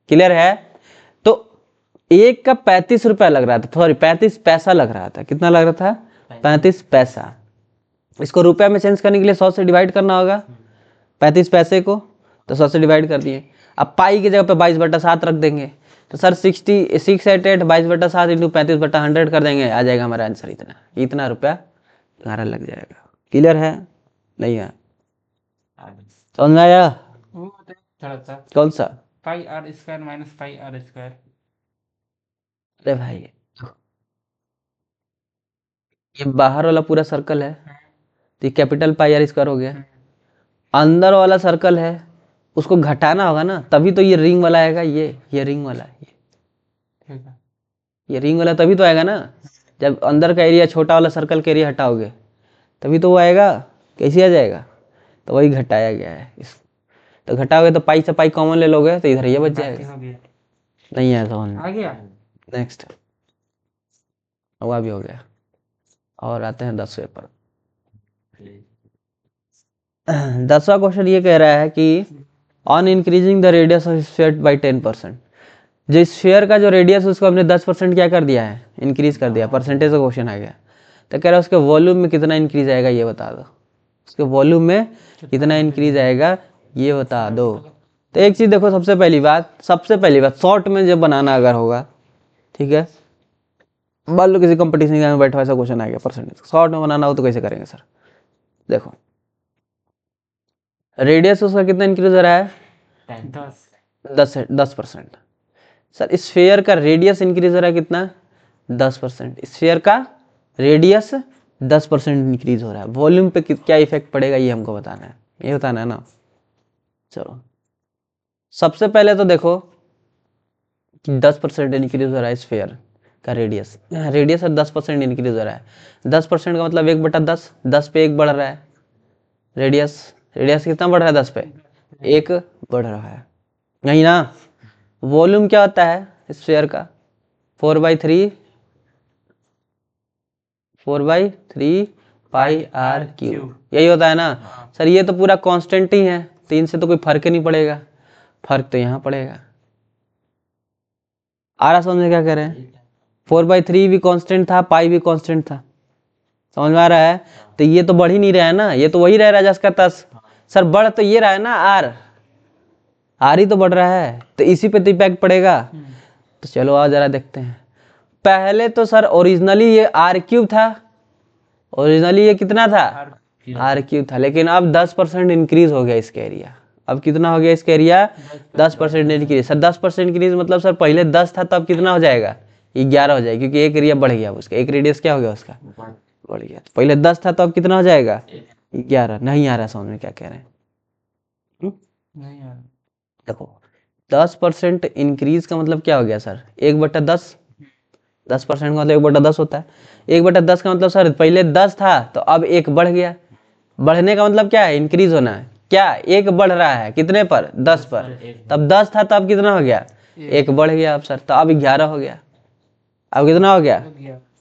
क्लियर है। तो एक का 35 रुपया लग रहा था सॉरी 35 पैसा लग रहा था। कितना लग रहा था 35 पैसा। इसको रुपया में चेंज करने के लिए 100 से डिवाइड करना होगा 35 पैसे को। तो 100 से डिवाइड कर दिए। अब पाई की जगह पे 22/7 रख देंगे। तो सर 688 22/7 इंटू 35/100 कर देंगे आ जाएगा हमारा आंसर इतना रुपया तुम्हारा लग जाएगा। क्लियर है नहीं है समझ में आया। वो थोड़ा सा कौन सा pi R square minus pi R square. अरे भाई ये बाहर वाला पूरा सर्कल है तो ये कैपिटल पाई आर स्क्वायर हो गया। अंदर वाला सर्कल है उसको घटाना होगा ना तभी तो ये रिंग वाला आएगा। ये रिंग वाला ठीक है ये रिंग वाला तभी तो आएगा ना। जब अंदर का एरिया छोटा वाला सर्कल का एरिया हटाओगे तभी तो वो आएगा, कैसे आ जाएगा? तो वही घटाया गया है इस, तो घटाओगे तो पाई से पाई कॉमन ले लोगे तो इधर ये बच बाकी जाएगा। हो गया। नहीं आया समझ में। आ गया। नेक्स्ट, हुआ भी हो गया। और आते हैं 10वें पर। 10वां क्वेश्चन ये कह रहा है कि on increasing the radius of sphere by 10%, जो स्फीयर का जो रेडियस है उसको हमने 10% क्या कर दिया है, इंक्रीज कर दिया, परसेंटेज का क्वेश्चन आ गया। तो कह रहा है उसके वॉल्यूम में कितना इंक्रीज आएगा ये बता दो, उसके वॉल्यूम में कितना इंक्रीज आएगा ये बता दो। तो एक चीज़ देखो, सबसे पहली बात शॉर्ट में जब बनाना अगर होगा, ठीक है, मान लो किसी कंपटीशन में बैठा ऐसा क्वेश्चन आ गया परसेंटेज, शॉर्ट में बनाना हो तो कैसे करेंगे सर? देखो रेडियस उसका कितना इंक्रीज हो रहा है, 10%। सर स्फीयर का रेडियस इंक्रीज हो रहा है कितना, 10%। स्फीयर का रेडियस 10% इंक्रीज हो रहा है, वॉल्यूम पे क्या इफेक्ट पड़ेगा ये हमको बताना है, ये बताना है ना। चलो सबसे पहले तो देखो 10% इंक्रीज हो रहा है स्फीयर का रेडियस, रेडियस 10% इंक्रीज हो रहा है। 10% का मतलब 1/10, 10 पे 1 बढ़ रहा है। रेडियस कितना बढ़ रहा है, 10 पे 1 बढ़ रहा है, यही ना। वॉल्यूम क्या होता है स्फीयर का, 4/3 पाई आर क्यूब, यही होता है ना। सर ये तो पूरा कांस्टेंट ही है, तो इनसे तो कोई फर्क ही नहीं पड़ेगा, फर्क तो यहाँ पड़ेगा। आ रहा समझ में क्या कह रहे हैं? 4/3 भी कांस्टेंट था, पाई भी कांस्टेंट था, समझ में आ रहा है? तो ये तो बढ़ ही नहीं रहा है ना, ये तो वही रह रहा है जिसका 10। सर बढ़ तो ये रहा है ना, आर ही तो बढ़ रहा है, तो इसी पे तो इम्पैक्ट पड़ेगा। तो चलो आओ जरा देखते हैं। पहले तो सर ओरिजिनली ये आर क्यूब था, ओरिजिनली ये कितना था, आर क्यूब था, लेकिन अब 10% इंक्रीज हो गया इसका एरिया। अब कितना हो गया इसका एरिया, 10% इंक्रीज। सर 10% इंक्रीज मतलब सर पहले 10 था तो अब कितना हो जाएगा, 11 हो जाएगा, क्योंकि एक एरिया बढ़ गया उसका, एक रेडियस क्या हो गया उसका, बढ़ गया। तो पहले 10 था तो अब कितना हो जाएगा, 11। नहीं आ रहा समझ में क्या कह रहे हैं? नहीं यार, देखो 10% इंक्रीज का मतलब क्या हो गया सर, 1/10, 10% का मतलब 1/10 होता है। 1/10 का मतलब सर पहले 10 था तो अब 1 बढ़ गया। बढ़ने का मतलब क्या है, इंक्रीज होना है। क्या 1 बढ़ रहा है कितने पर, 10 पर। तब 10 था तो अब कितना हो गया, 1 बढ़ गया अब सर, तो अब 11 हो गया। अब कितना हो गया,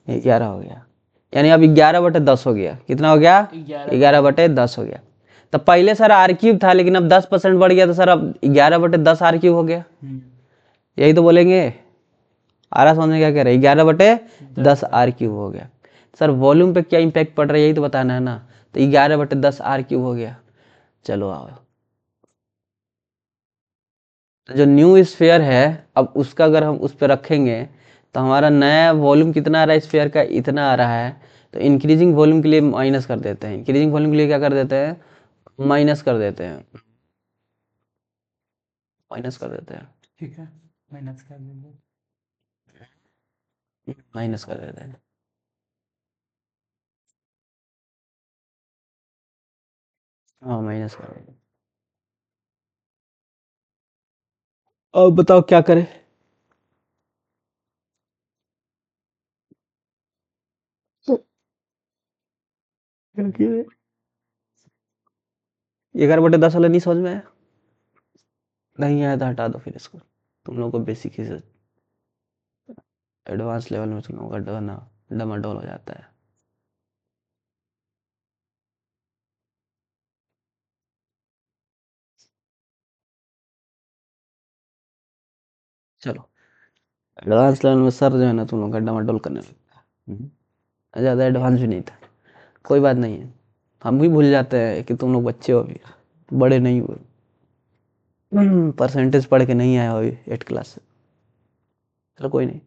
11 हो गया, यानी अब 11/10 हो गया। कितना हो गया, 11/10 हो गया। तो पहले सर आर क्यूब था, लेकिन अब 10% बढ़ गया, तो सर अब 11/10 आर क्यूब हो गया। यही तो बोलेंगे। आ रहा समझ में क्या कह रहे हैं, 11/10 आर क्यूब हो गया। सर वॉल्यूम पे क्या इम्पैक्ट पड़ रहा है यही तो बताना है ना। तो 11/10 आर क्यूब हो गया। चलो आओ, तो जो न्यू स्फीयर है अब उसका अगर हम उस पर रखेंगे तो हमारा नया वॉल्यूम कितना आ रहा है स्फीयर का, इतना आ रहा है। तो इंक्रीजिंग वॉल्यूम के लिए माइनस कर देते हैं, इंक्रीजिंग वॉल्यूम के लिए क्या कर देते हैं, माइनस कर देते हैं, माइनस कर देते हैं, ठीक है, माइनस कर देंगे। माइनस कर देते हैं। हाँ माइनस कर देते हैं। अब बताओ क्या करें। क्या करें? 11/10 वाला नहीं समझ में आया, नहीं आया तो हटा दो फिर इसको। तुम लोग को बेसिक ही से एडवांस लेवल में तुम लोग का डमाडोल हो जाता है। चलो एडवांस लेवल में सर जो है ना तुम लोग का डमाडोल करने लगता है। ज़्यादा एडवांस भी नहीं था, कोई बात नहीं है, हम भी भूल जाते हैं कि तुम लोग बच्चे हो, अभी बड़े नहीं हुए, परसेंटेज पढ़ के नहीं आए हो अभी 8 क्लास से। चलो कोई नहीं।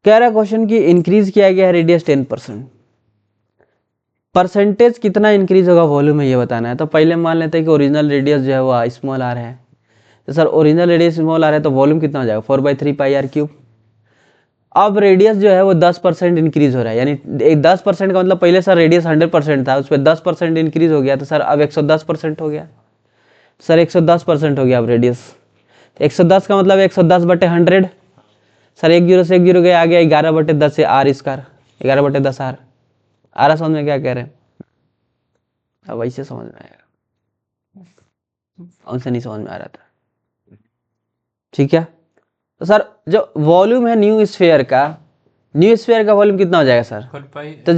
कह रहा क्वेश्चन की इंक्रीज किया गया है रेडियस 10%, परसेंटेज कितना इंक्रीज होगा वॉल्यूम में ये बताना है। तो पहले मान लेते हैं कि ओरिजिनल रेडियस जो है वो स्मॉल आर है। तो sir original radius small R है तो वॉल्यूम कितना हो जाएगा, 4/3 पाई आर क्यूब। अब रेडियस जो है वो 10% इंक्रीज हो रहा है, यानी 10% का मतलब पहले सर रेडियस 100% था, उस पर 10% इंक्रीज हो गया, तो सर अब 110% हो गया। सर 110% हो गया अब रेडियस। 110 का मतलब 110/100। सर 1 0 से 1 0 गया, आ गया 11/10 से आर स्क्वायर। 11/10 आ रहा समझ में क्या कह रहे हैं? अब वैसे समझ में आएगा, उनसे नहीं समझ में आ रहा था। ठीक है, तो सर जो वॉल्यूम है न्यू स्फीयर का वॉल्यूम कितना हो जाएगा सर? 4 पाई तो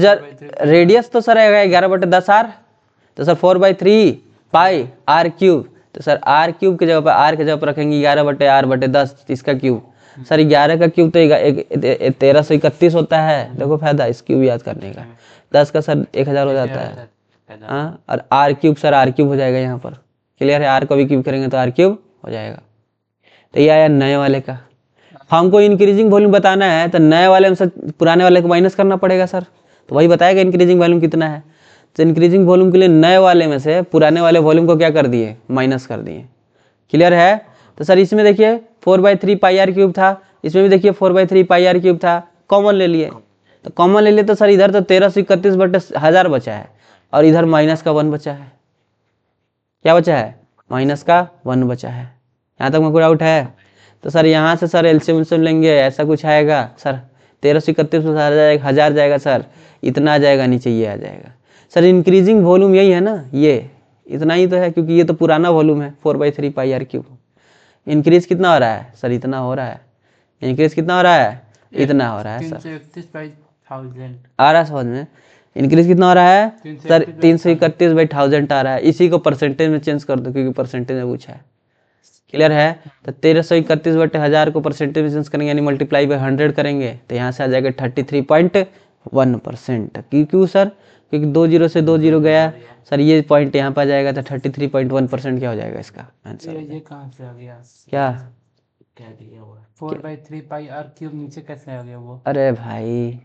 रेडियस तो सर आएगा 11/10 आर, तो सर 4/3 पाई आर क्यूब, तो सर आर क्यूब की जगह पर आर की जगह पर रखेंगे 11/r/10 इसका क्यूब। सर 11 का क्यूब तो 1331 होता है, देखो फायदा इस क्यूब याद करने का। 10 का सर 1000 हो जाता है, हाँ, और R cube sir R cube हो जाएगा यहाँ पर। क्लियर है, आर को भी क्यूब करेंगे तो आर क्यूब हो जाएगा। तो ये आया नए वाले का। हमको इंक्रीजिंग वॉल्यूम बताना है तो नए वाले में से पुराने वाले को माइनस करना पड़ेगा सर, तो वही बताएगा इंक्रीजिंग वॉल्यूम कितना है। तो इंक्रीजिंग वॉल्यूम के लिए नए वाले में से पुराने वाले वॉल्यूम को क्या कर दिए, माइनस कर दिए। क्लियर है, तो सर इसमें देखिए 4/3 पाई आर क्यूब था, इसमें भी देखिए 4/3 पाई आर क्यूब था, कॉमन ले लिए। तो कॉमन ले लिए तो सर इधर तो 1331/1000 बचा है और इधर माइनस का 1 बचा है। क्या बचा है? माइनस का 1 बचा है। यहाँ तक में कोई डाउट है? तो सर यहाँ से सर एलसीएम लेंगे, ऐसा कुछ आएगा सर 1331 हजार जाएगा सर, इतना आ जाएगा, नीचे ये आ जाएगा। सर इंक्रीजिंग वॉल्यूम यही है ना, ये इतना ही तो है, क्योंकि ये तो पुराना वॉल्यूम है 4/3 पाई आर क्यूब। इंक्रीज कितना हो रहा है सर? इतना हो रहा है। इंक्रीज कितना हो रहा है? इतना हो रहा है सर। 331/1000 आ रहा है समझ में? इंक्रीज कितना हो रहा है सर? 331/1000 आ रहा है। इसी को परसेंटेज में चेंज कर दो, क्योंकि परसेंटेज में पूछा है। क्लियर है, तो 1331/1000 को परसेंटेज में चेंज करेंगे, यानी मल्टीप्लाई बाई 100 करेंगे, तो यहाँ से आ जाएगा 33.1%। क्यों सर? क्योंकि 2 जीरो से 2 जीरो गया सर, ये पॉइंट यहाँ पर आ जाएगा, तो 33.1% क्या हो जाएगा इसका आंसर? ये कहाँ से आ गया? क्या क्या दिया हुआ है? 4/3 पाई आर क्यूब नीचे कैसे आ गया वो? अरे भाई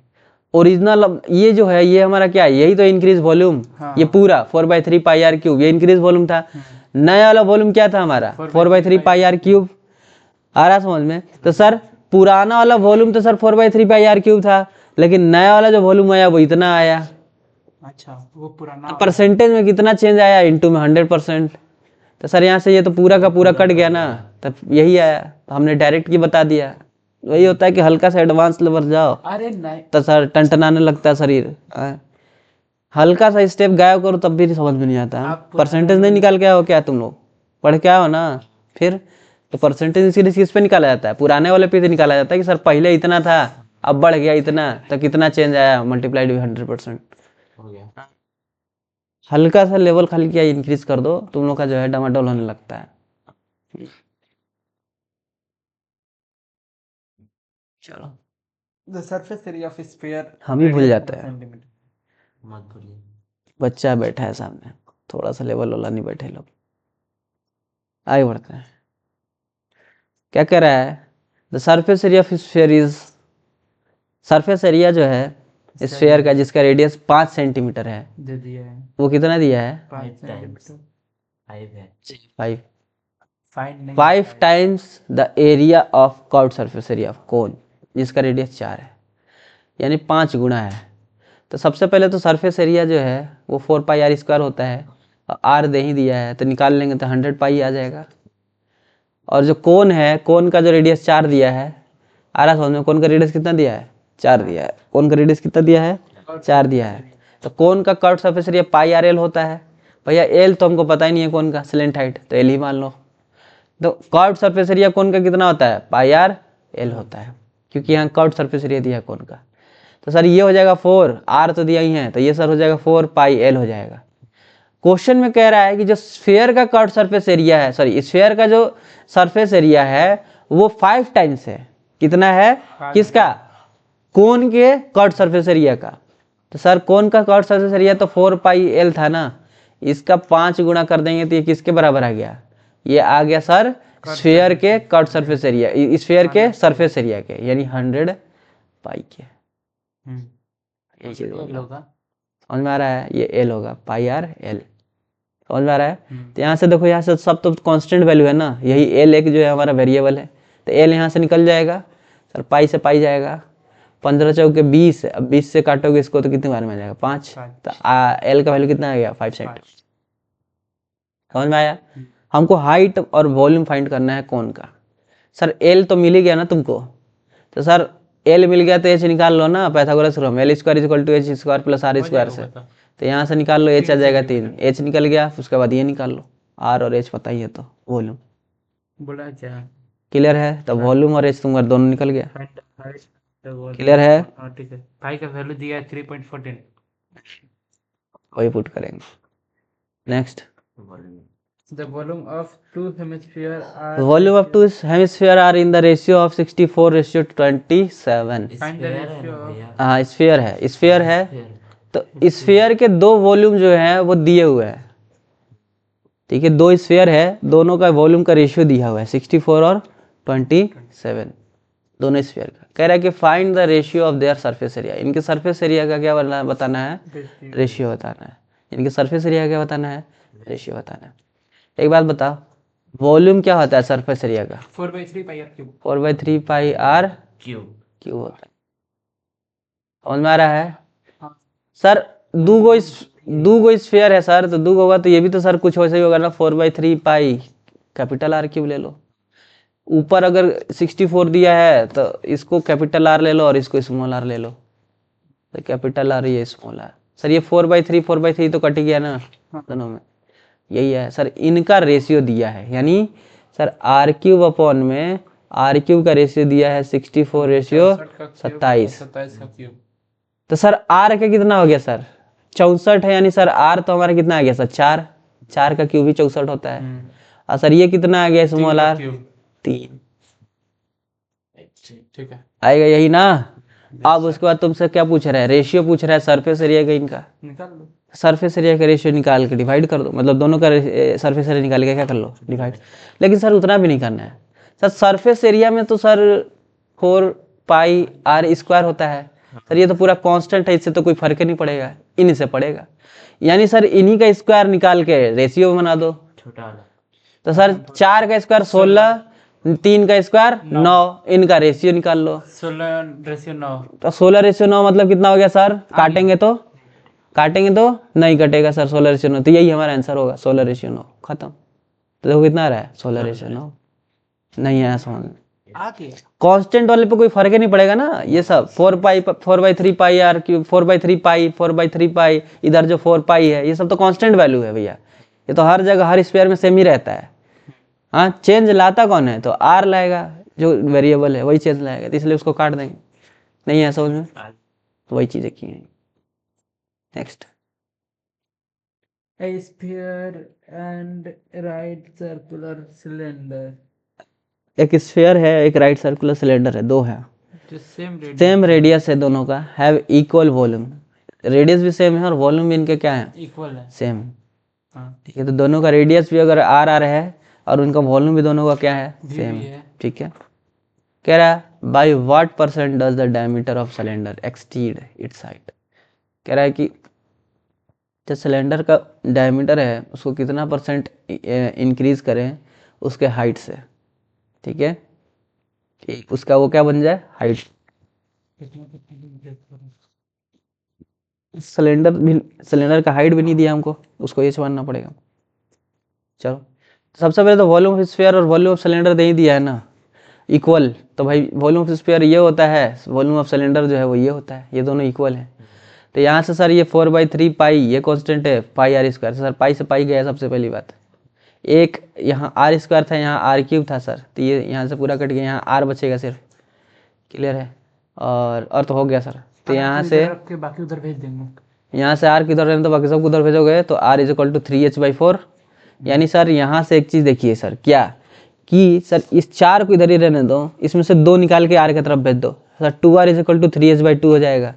ओरिजिनल ये जो है, ये हमारा क्या है, यही तो इंक्रीज वॉल्यूम। हाँ। ये पूरा 4/3 पाई आर क्यूब ये इंक्रीज वॉल्यूम था। नया वाला वॉल्यूम क्या था हमारा? 4/3 पाई आर क्यूब। आ रहा समझ में? तो सर पुराना वाला वॉल्यूम तो सर 4/3 पाई आर क्यूब था, लेकिन नया वाला जो वॉल्यूम आया वो इतना आया। अच्छा, वो पुराना परसेंटेज में कितना चेंज आया? इंटू में 100%। तो सर यहाँ से ये तो पूरा का पूरा कट गया ना, तब यही आया, तो हमने डायरेक्ट की बता दिया। वही होता है कि हल्का सा एडवांस लेवल जाओ अरे नहीं, तो सर टनटनाने लगता है शरीर। हल्का सा स्टेप गायब करो तब भी समझ में नहीं आता। परसेंटेज नहीं निकाल के आओ क्या तुम लोग? पढ़ के आओ ना फिर। तो परसेंटेज किस पे निकाला जाता है? पुराने वाले पे निकाला जाता है कि सर पहले इतना था, अब बढ़ गया इतना, तो कितना चेंज आया? Multiplied by 100%। हो गया। हल्का सा लेवल खाली क्या इंक्रीज कर दो, तुम लोग का जो है डमाडोल होने लगता है। चलो, the surface area of sphere हम ही भूल जाते हैं। सेंटीमीटर। मत भूलिए। बच्चा बैठा है सामने, थोड़ा सा लेवल वाला नहीं बैठे लोग। आगे बढ़ते हैं। क्या कह रहा है? The surface area of sphere is, surface area जो है स्फीयर का जिसका रेडियस 5 सेंटीमीटर है, दे दिया है वो कितना दिया है? 5 times। सेंटीमीटर। 5 है। 5 फाइंड नहीं 5 times the area of curved surface area of cone, जिसका रेडियस 4 है, यानी 5 गुना है। तो सबसे पहले तो सरफेस एरिया जो है वो 4 पाई आर स्क्वायर होता है, और आर दे ही दिया है तो निकाल लेंगे तो 100 पाई आ जाएगा। और जो कोन है, कोन का जो रेडियस 4 दिया है, आ रहा समझ में? कोन का रेडियस कितना दिया है? 4 दिया है। कोन का रेडियस कितना दिया है? 4 दिया है। तो कोन का curved surface area pi R L होता है। भैया एल तो हमको पता ही नहीं है कोन का, स्लेंट हाइट, तो एल ही मान लो। तो कर्व्ड सरफेस एरिया कोन का कितना होता है? पाई आर एल होता है, क्योंकि यहाँ कर्व्ड सरफेस एरिया दिया है कोन का। तो सर ये हो जाएगा 4, आर तो दिया ही है, तो ये सर हो जाएगा 4 पाई एल हो जाएगा। क्वेश्चन में कह रहा है कि जो स्फीयर का कर्व्ड सरफेस एरिया है, सॉरी स्फीयर का जो सरफेस एरिया है वो 5 टाइम्स है। कितना है? किसका? कोन के कर्व्ड सरफेस एरिया का। तो सर कोन का कर्व्ड सरफेस एरिया तो 4 पाई एल था ना, इसका 5 गुना कर देंगे तो ये किसके बराबर आ गया? ये आ गया सर स्फीयर के कर्व्ड सरफेस एरिया, स्फीयर के सरफेस एरिया के, यानी 100 पाई के। यही चीज बोल रहा हूं। होगा। समझ में आ रहा है? ये एल होगा, पाई आर एल। समझ में आ रहा है? तो यहाँ से देखो, यहाँ से सब तो कांस्टेंट वैल्यू है ना, यही एल एक जो है हमारा वेरिएबल है, तो एल यहाँ से निकल जाएगा सर, पाई से पाई जाएगा, 15 चौके 20, अब 20 से काटोगे इसको तो कितने बार में आ जाएगा? 5। तो एल का वैल्यू कितना आ गया? 5 सेंटीमीटर। समझ में आया? हमको हाइट और वॉल्यूम फाइंड करना है कोन का। सर एल तो मिल ही गया ना तुमको, तो सर एल मिल गया तो एच निकाल लो ना, Pythagoras theorem, L square equal to H square plus R हो स्क्वायर जाएगा से। बता। तो यहाँ से निकाल लो, एच आ 3 जाएगा 3, सेंटीमीटर एच निकल गया, उसके बाद ये निकाल लो, आर और एच पता ही है तो वॉल्यूम। बोला क्या? क्लियर है? तो वॉल्यूम और एच तुम्हारा दोनों निकल गया। Find height the clear volume है? ऑफ ठीक है। पाई का वैल्यू दिया है 3.14। वही पुट करेंगे। Next, the volume of two hemisphere are volume of two hemisphere are in the ratio of 64:27। Find the sphere है रेशियो ना ऑफ भैया, हाँ स्फीयर है, स्फीयर है। स्फीयर। तो स्फीयर के दो वॉल्यूम जो है वो दिए हुए हैं, ठीक है, दो स्फीयर है, दोनों का वॉल्यूम का रेशियो दिया हुआ है 64 और 27, दोनों स्फीयर का। कह रहा है कि find the ratio of their surface area, इनके सरफेस एरिया का क्या बताना है? रेशियो बताना है। इनके सरफेस एरिया का क्या बताना है? रेशियो बताना है। एक बात बताओ, वॉल्यूम क्या होता है सरफेस एरिया का? 4/3 pi R cube. 4/3 pi R cube. Cube होता है। समझ में आ रहा है? हाँ। सर दूगो स्फीयर है सर, तो दूगो होगा तो ये भी तो सर कुछ वैसे ही होगा ना, 4/3 पाई कैपिटल आर क्यूब ले लो। ऊपर अगर 64 दिया है तो इसको कैपिटल आर ले लो और इसको स्मॉल आर ले लो, तो कैपिटल आर ये स्मॉल आर। सर ये 4/3 तो कट ही गया ना दोनों में, यही है सर। इनका रेशियो दिया है, यानी सर आर क्यूब अपॉन में आर क्यूब का रेशियो दिया है 64:27। 27 का क्यूब। तो सर आर का कितना हो गया सर? 64 है, यानी सर आर तो हमारा कितना आ गया सर? 4, 4 का क्यूब ही 64 होता है। और सर ये कितना आ गया स्मॉल आर? 3 ठीक है, आएगा यही ना। अब उसके बाद तुमसे क्या पूछ रहा है? रेशियो पूछ रहा है सरफेस एरिया का इनका। निकाल लो। सरफेस एरिया का रेशियो निकाल के डिवाइड कर दो, मतलब दोनों का सरफेस एरिया निकाल के क्या कर लो? डिवाइड। लेकिन सर उतना भी नहीं करना है सर, सरफेस एरिया में तो सर 4 पाई आर स्क्वायर होता है सर, ये तो पूरा कांस्टेंट है, इससे तो कोई फर्क ही नहीं पड़ेगा, इन्हीं से पड़ेगा। यानी सर इन्हीं का स्क्वायर निकाल के रेशियो बना दो। छोटा वाला। तो सर 4 का स्क्वायर 16, 3 का स्क्वायर 9, इनका रेशियो निकाल लो। 16/9। तो 16:9 मतलब कितना हो गया सर? काटेंगे तो नहीं कटेगा सर 16:9, तो यही हमारा आंसर होगा 16:9, खत्म। तो देखो कितना आ रहा है? 16:9 नहीं आया समझ में? आ गया। कांस्टेंट वाले पे कोई फर्क ही नहीं पड़ेगा ना। ये सब 4/3 पाई आर क्यूब, 4/3 पाई, इधर जो 4 पाई है ये सब तो कांस्टेंट वैल्यू है भैया, ये तो हर जगह हर स्क्वायर में सेम ही रहता है। हाँ, चेंज लाता कौन है? तो आर लाएगा, जो वेरिएबल है वही चेंज लाएगा, तो इसलिए उसको काट देंगे। नहीं है समझ में? तो वही चीजें की हैं। Next, A sphere and right circular cylinder एक स्फीयर है, एक राइट सर्कुलर सिलेंडर है, दो है, जो सेम रेडियस है दोनों का, हैव इक्वल वॉल्यूम। रेडियस भी सेम है और वॉल्यूम भी इनके क्या है? इक्वल है। सेम। हाँ, ठीक है, तो दोनों का रेडियस भी अगर आर है और उनका वॉल्यूम भी दोनों का क्या है? सेम भी है। है। ठीक है, कह रहा है by what percent does the diameter of cylinder exceed its height. कह रहा है कि जो सिलेंडर का डायमीटर है उसको कितना परसेंट इंक्रीज करें उसके हाइट से। ठीक है, ठीक, उसका वो क्या बन जाए? हाइट। सिलेंडर का हाइट भी नहीं दिया हमको, उसको ये समझना पड़ेगा। चलो, सबसे पहले तो वॉल्यूम ऑफ स्फीयर और वॉल्यूम ऑफ सिलेंडर दे ही दिया है ना, इक्वल। तो भाई वॉल्यूम ऑफ स्फीयर ये होता है, वॉल्यूम ऑफ सिलेंडर जो है वो ये होता है, ये दोनों इक्वल हैं। तो यहाँ से सर ये 4/3 पाई ये कांस्टेंट है, पाई आर स्क्वायर, सर पाई से पाई गया सबसे पहली बात। एक यहाँ आर स्क्वायर था, यहाँ आर क्यूब था सर, तो ये यहाँ से पूरा कट गया, यहाँ आर बचेगा सिर्फ। क्लियर है? और तो हो गया सर। तो यहाँ से बाकी उधर भेज देंगे। यहाँ से आर किधर रहने तो बाकी सब उधर भेजोगे, तो are is equal to 3h/4। यानी सर यहाँ से एक चीज़ देखिए सर, क्या कि सर इस 4 को इधर ही रहने दो, इसमें से 2 निकाल के आर की तरफ भेज दो, sir 2r is equal to 3h/2 हो जाएगा।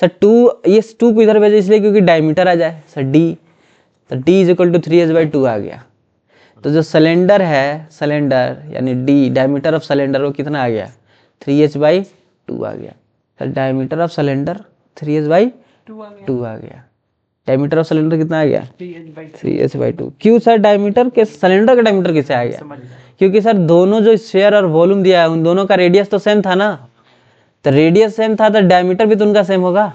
सर 2, ये 2 को इधर भेजो इसलिए क्योंकि डायमीटर आ जाए सर d, तो d is equal to 3h/2 आ गया। तो जो सिलेंडर है, सिलेंडर यानी d डायमीटर ऑफ सिलेंडर वो कितना आ गया? 3h/2 आ गया। Sir diameter of cylinder 3h/2 आ गया। डायमीटर ऑफ सिलेंडर कितना आ गया? 3h/2। क्यों सर? डायमीटर के सिलेंडर का डायमीटर किससे आ गया? क्योंकि सर दोनों जो स्फीयर और वॉल्यूम दिया है उन दोनों का रेडियस तो सेम था ना, तो रेडियस सेम था तो डायमीटर भी तो उनका सेम होगा,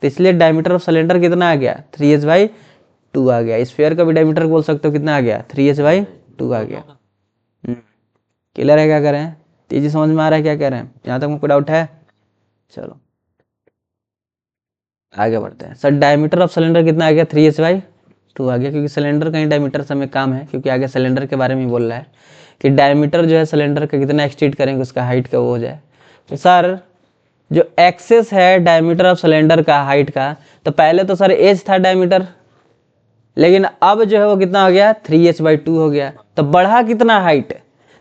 तो इसलिए डायमीटर ऑफ सिलेंडर कितना आ गया? 3h/2 आ गया। स्फीयर का भी डायमीटर बोल सकते हो कितना आ गया? 3h/2 आ गया। क्लियर है? क्या करें? तेजी समझ में आ रहा है क्या कह रहे हैं? यहाँ तक मुझको डाउट है? चलो आगे बढ़ते हैं सर। डायमीटर ऑफ सिलेंडर कितना आ गया 3h/2 आ गया, क्योंकि सिलेंडर का ही डायमीटर से हमें काम है, क्योंकि आगे सिलेंडर के बारे में बोल रहा है कि डायमीटर जो है सिलेंडर का कितना एक्सटीड करेंगे उसका हाइट का वो हो जाए। तो सर जो एक्सेस है डायमीटर ऑफ सिलेंडर का हाइट का, तो पहले तो सर एच था डायमीटर, लेकिन अब जो है वो कितना हो गया 3h/2 हो गया। तो बढ़ा कितना हाइट,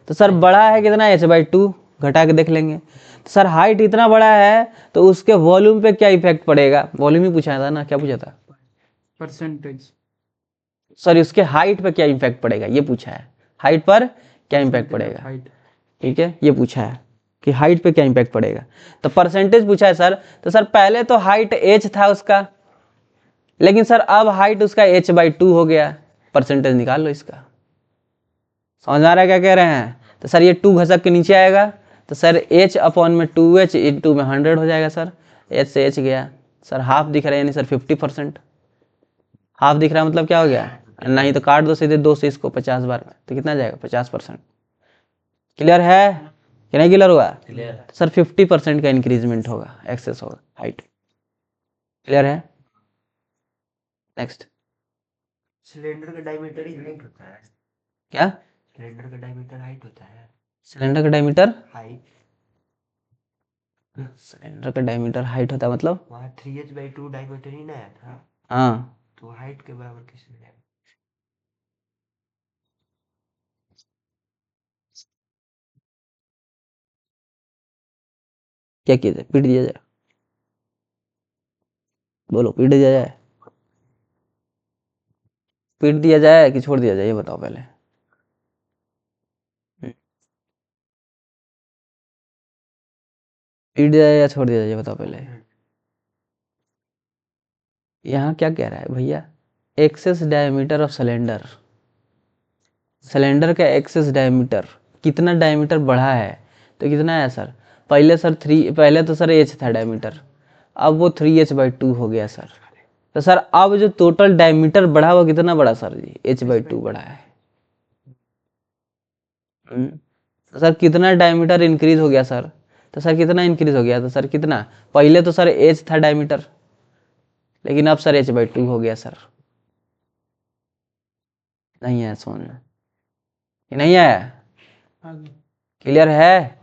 तो सर बढ़ा है कितना h/2, घटा के देख लेंगे। तो सर हाइट इतना बड़ा है तो उसके वॉल्यूम पे क्या इफेक्ट पड़ेगा, वॉल्यूम ही पूछा था ना, क्या पूछा था परसेंटेज। सर, उसके हाइट पे क्या इम्पैक्ट पड़ेगा ये पूछा है, हाइट पर क्या इम्पैक्ट पड़ेगा, हाइट। ठीक है ये पूछा है कि हाइट पे क्या इम्पैक्ट पड़ेगा। तो परसेंटेज पूछा है सर, तो सर पहले तो हाइट h था उसका, लेकिन सर अब हाइट उसका h/2 हो गया, परसेंटेज निकाल लो इसका। समझ आ रहा है क्या कह रहे हैं? तो सर ये 2 घसक के नीचे आएगा, तो सर h/2h इंटू में 100 हो जाएगा सर, h से h गया सर, हाफ दिख रहा है यानी सर 50%। हाफ दिख रहा है मतलब क्या हो गया, नहीं तो काट दो सीधे 2 से इसको 50 बार में, तो कितना जाएगा 50%। क्लियर है कि नहीं क्लियर हुआ? क्लियर। तो सर 50% का इंक्रीजमेंट होगा, एक्सेस होगा हाइट। क्लियर है? नेक्स्ट। सिलेंडर का डायमीटर ही हाइट होता है। क्या? सिलेंडर का डायमीटर हाइट होता है। सिलेंडर का डायमीटर, हाइट। सिलेंडर का डायमीटर हाइट होता है मतलब, वहाँ 3h/2 डायमीटर ही ना आया था, हाँ तो हाइट के बराबर कैसे मिलेगा? क्या किया जाए, पीट दिया जाए, बोलो पीट दिया जाए, पीट दिया जाए कि छोड़ दिया जाए ये बताओ पहले। पीट दिया जाए या छोड़ दिया जाए ये बताओ पहले। यहाँ क्या कह रहा है भैया, excess diameter of cylinder, cylinder का एक्सेस डायमीटर, कितना डायमीटर बढ़ा है, तो कितना है सर, पहले सर 3, पहले तो सर h था डायमीटर, अब वो 3h/2 हो गया सर। तो सर अब जो टोटल डायमीटर बढ़ा वो कितना बढ़ा सर जी, h/2 बढ़ा है। तो सर कितना डायमीटर इंक्रीज हो गया सर, तो सर कितना इंक्रीज हो गया, तो सर कितना, पहले तो सर h था डायमीटर, लेकिन अब सर h/2 हो गया सर। नहीं है समझ में कि नहीं आया? क्लियर है?